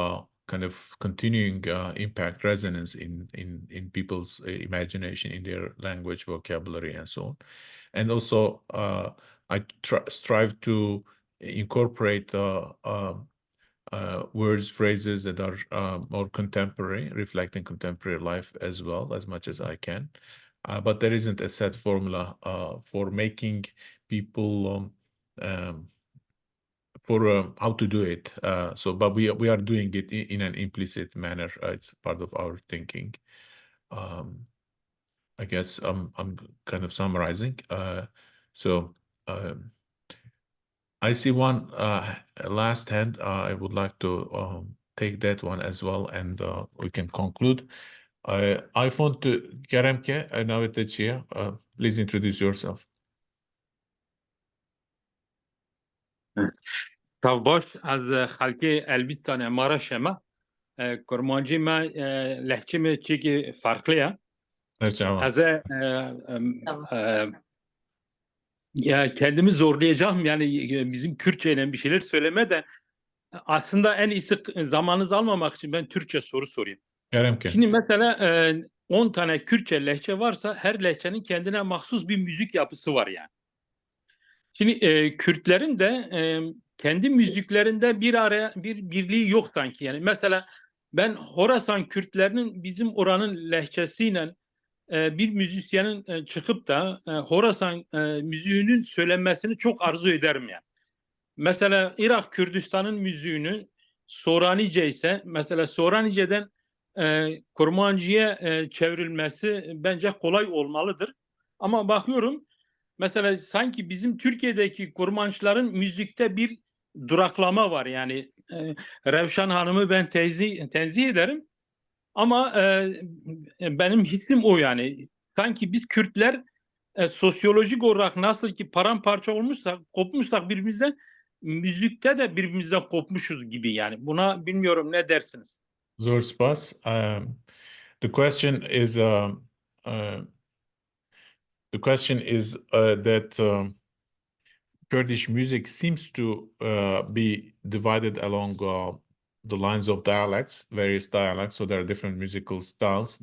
kind of continuing impact, resonance in people's imagination, in their language, vocabulary, and so on. And also, I strive to incorporate words, phrases that are more contemporary, reflecting contemporary life as well, as much as I can. But there isn't a set formula for making people for how to do it. But we are doing it in an implicit manner. It's part of our thinking. I guess I'm kind of summarizing. I see one last hand. I would like to take that one as well, and we can conclude. I want to Keremke, now at the chair. Please introduce yourself. Tav baş az xalqê Elbîstanê mara şema kurmancî me lehçe me çêkî farklı ya. Ez ya kendimi zorlayacağım yani bizim Kürtçeyle bir şeyler söyleme de aslında en iyisi zamanınızı almamak için ben Türkçe soru sorayım. Keremke. Şimdi mesela 10 tane Kürtçe lehçe varsa her lehçenin kendine mahsus bir müzik yapısı var yani. Şimdi Kürtlerin de kendi müziklerinde bir birliği yok sanki. Yani mesela ben Horasan Kürtlerinin bizim oranın lehçesiyle bir müzisyenin çıkıp da Horasan müziğinin söylenmesini çok arzu ederim yani. Mesela Irak Kürdistan'ın müziğinin Soranice ise mesela Soranice'den Kurmancı'ya çevrilmesi bence kolay olmalıdır. Ama bakıyorum mesela sanki bizim Türkiye'deki kurmançların müzikte bir duraklama var. Yani Revşan Hanım'ı ben tenzih ederim. Ama benim hissim o yani. Sanki biz Kürtler sosyolojik olarak nasıl ki paramparça olmuşsak, kopmuşsak birbirimizden, müzikte de birbirimizden kopmuşuz gibi yani. Buna bilmiyorum ne dersiniz? Zor spas. The question is that Kurdish music seems to be divided along the lines of dialects, various dialects. So there are different musical styles.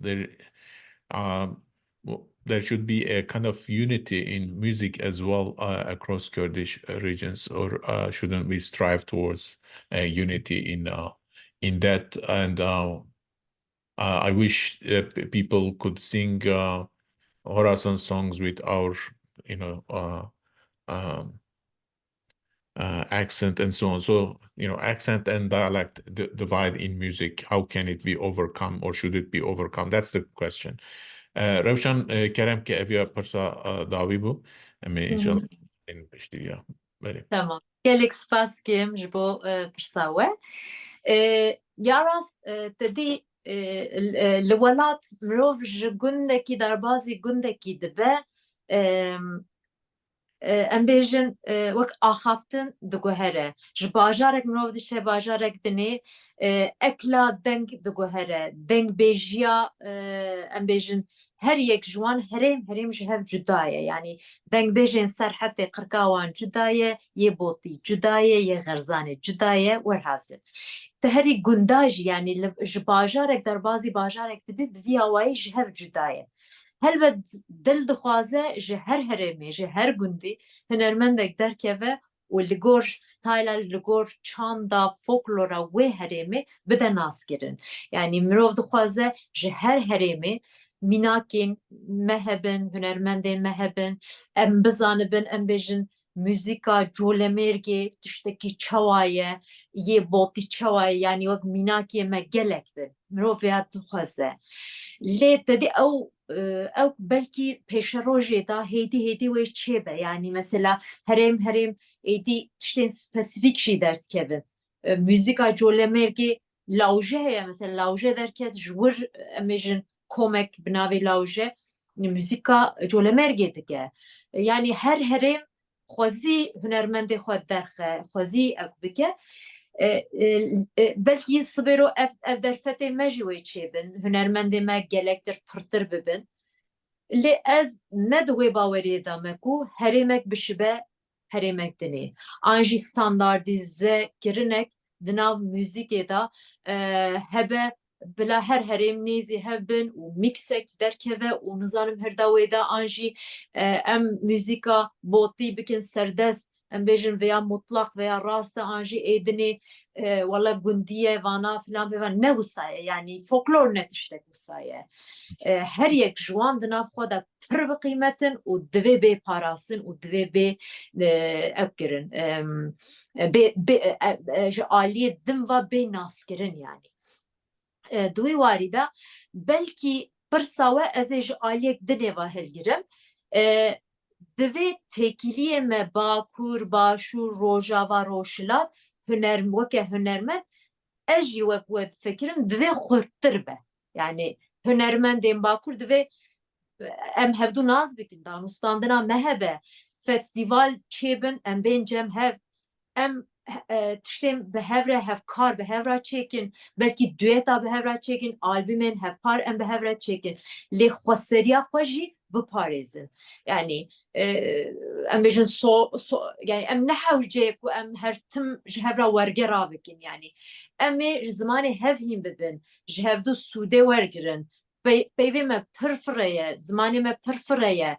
There should be a kind of unity in music as well across Kurdish regions, or shouldn't we strive towards unity in that? And I wish people could sing Horasan songs with our, accent and so on. So, accent and dialect divide in music. How can it be overcome, or should it be overcome? That's the question. Rewşan Keremke evya persa davi bu. İnşallah ya. Tamam. Gelek spas kim ji bo pirsa we. Ya rast tedî li welat mirov ji gundekî derbasî gundekî dibe em bêjin wek axaftin diguhere. Ji bajarek mirov dişe bajarek dinê ekla deng diguhere. Dengbêjiya em bêjin her yek ji wan herêm ji hev cuda ye. Yani dengbêjên serhetê Qirkawan cuda ye, yê Botî cuda ye, yê Xerzanê cuda ye, werhasir. Te herî gunda jî yani ji bajarek derbasî bajarek dibe bi vî awayî ji hev cuda ye. Helbet dil dixwaze ji her herêmê, ji her gundî hunermendek derkeve û li gor styla, li gor çanda, folklora wê herêmê bide naskirin. Yani mirov dixwaze ji her herêmê mînakên me hebin, hunermendên me hebin, em bizanibin, em bêjin müzika colemêrgê tiştekî çawa ye, yê Botî çawa ye, yani wek mînakê me gelek bin. Mirov vêya dixwaze. Lê te dî ew belkî pêşerojê da hêdî wê çêbe. Yani mesela herêm êdî tiştên spesifîk jî derdikevin. Müzika colemêrgê lawje heye, mesela lawje derket ji wir em bêjin komek bi navê lawje müzika colemêrgê dike. Yani her herêm xwezî hunermendê xwe derxe, xwezî ew bike. Belkî sibêro ev derfetê me jî wê çêbin, hunermendê me gelektir pirtir bibin. Lê ez ne di wê baweriyê de me ku herêmek bişibe herêmek dinê. An jî standardîze kirinek di nav müzikê da hebe bila her herêm nêzî hev bin û mîksek derkeve û nizanim her da wê de an jî em müzika Botî bikin serdest, em bêjin veya mutlak veya rast an jî êdinê wala gundiye vana filan pêvan ne wisa ye, yani folklor ne tiştek wisa ye. Her yek ji wan di nav xwe de pir biqîmetin û divê bê parasin û divê bê ew kirin ji aliyê din ve bê naskirin yani. Di wê warî de belkî pirsa we ez ê ji aliyek dinê ve hilgirim. Divê têkiliyê me Bakur, Başûr, Rojava, Rojhilat weke hunermend ez jî wek we difikirim divê xurttir be. Yani hunermendên Bakur divê em hevdû naz bikin, danûstandina me hebe, festîval çêbin, em bên cem hev, em tiştên bi hev re hevkar bi hev re çêkin, belkî dueta bi hev re çêkin, albümên hevkar em bi hev re çêkin. Lê xweseriya xwe jî biparêzin. Yani em bêjin yani em ne hewce ku em her tim ji hev re werge rabikin yani. Em ê ji zimanê hev hîn bibin, ji hevdû sûdê wergirin. Peyvê me pir fire ye, zimanê me pir fire ye.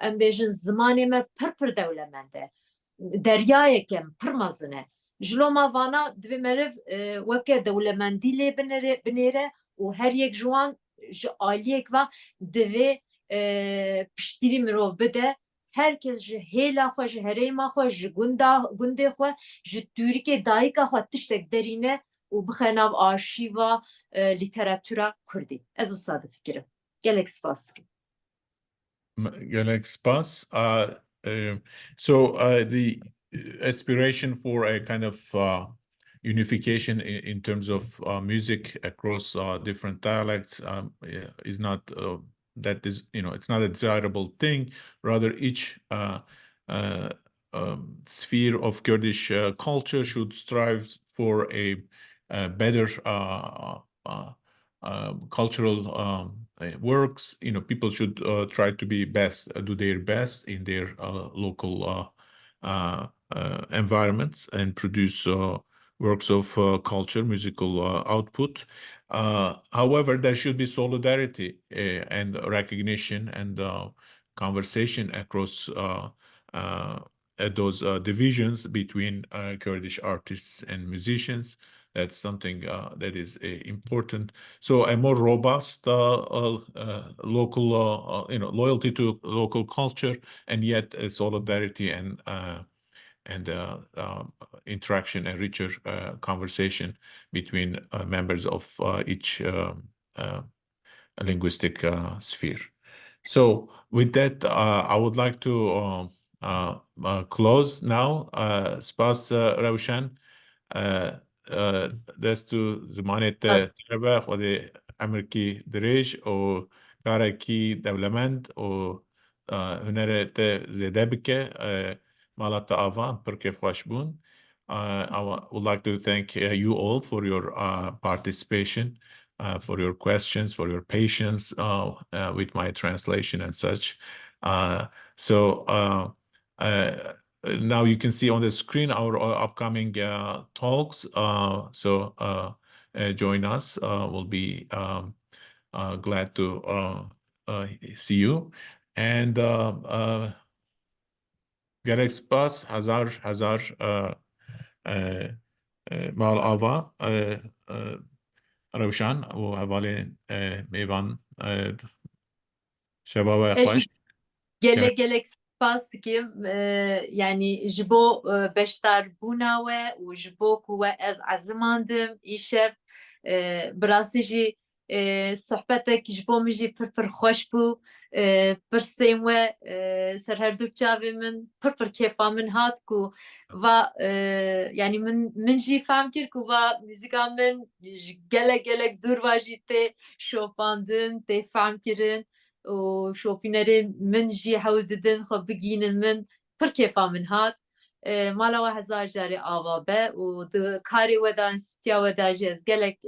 Em bêjin zimanê me pir dewlemend e. Deryayekem pir mezin e. Ji loma vana divê meriv weke dewlemendî lê binêre û her yek ji wan ji aliyek ve divê piştîrî mirov bide. Herkes ji hêla xwe, ji herêma xwe, ji gundê xwe, ji tûrikê dayîka xwe tiştek derîne û bixe nav arşîva lîteratûra Kurdî. Ez wisa difikirim. Gelek spas dikim. Gelek spas. So the aspiration for a kind of unification in terms of music across different dialects is not that is, it's not a desirable thing. Rather, each sphere of Kurdish culture should strive for a better cultural works. People should try to be best, do their best in their local environments and produce works of culture, musical output. However, there should be solidarity and recognition and conversation across those divisions between Kurdish artists and musicians. That's something that is important. So a more robust local, loyalty to local culture, and yet solidarity and interaction and richer conversation between members of each linguistic sphere. So with that, I would like to close now. Spas REWŞAN. دستو زمانت تربه خود امریکی دریج و کارکی دولمند و هنره te zede bike malata avan per kef hoş bun. Would like to thank you all for your participation, for your questions, for your patience with my translation and such. Now you can see on the screen our upcoming talks. Join us. We'll be glad to see you. And gerek spas hazar mal ava روشن و حواله میوان شباب خوش gelek spas dikim yani ji bo beşdar bûna we û ji bo ku we ez ezimandim îşev bi rastî jî sohbetek ji bo min jî pir xweş bû pirsên we ser her du çavê min pir kêfa min hat ku va yani min jî fehm kir ku va muzîka min ji gelek dûr va jî tê şopandin tê fehm kirin û şopînerên min jî hewl didin xwe bigînin min pir kêfa min hat mala we hezar carê ava be û di karê we de stîya we de jî ez gelek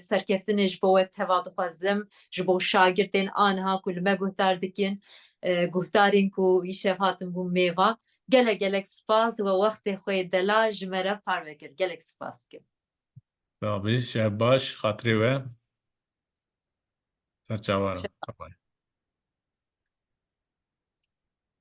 serkeftinê ji bo we teva dixwazim ji bo şagirdên aniha ku li me guhdar dikin guhdarên ku îşev hatin bû mêvan gelek spas ve wextê xwe dela ji me re parve kir gelek spas dikim. Tabii şeb baş xatirê we serçavara.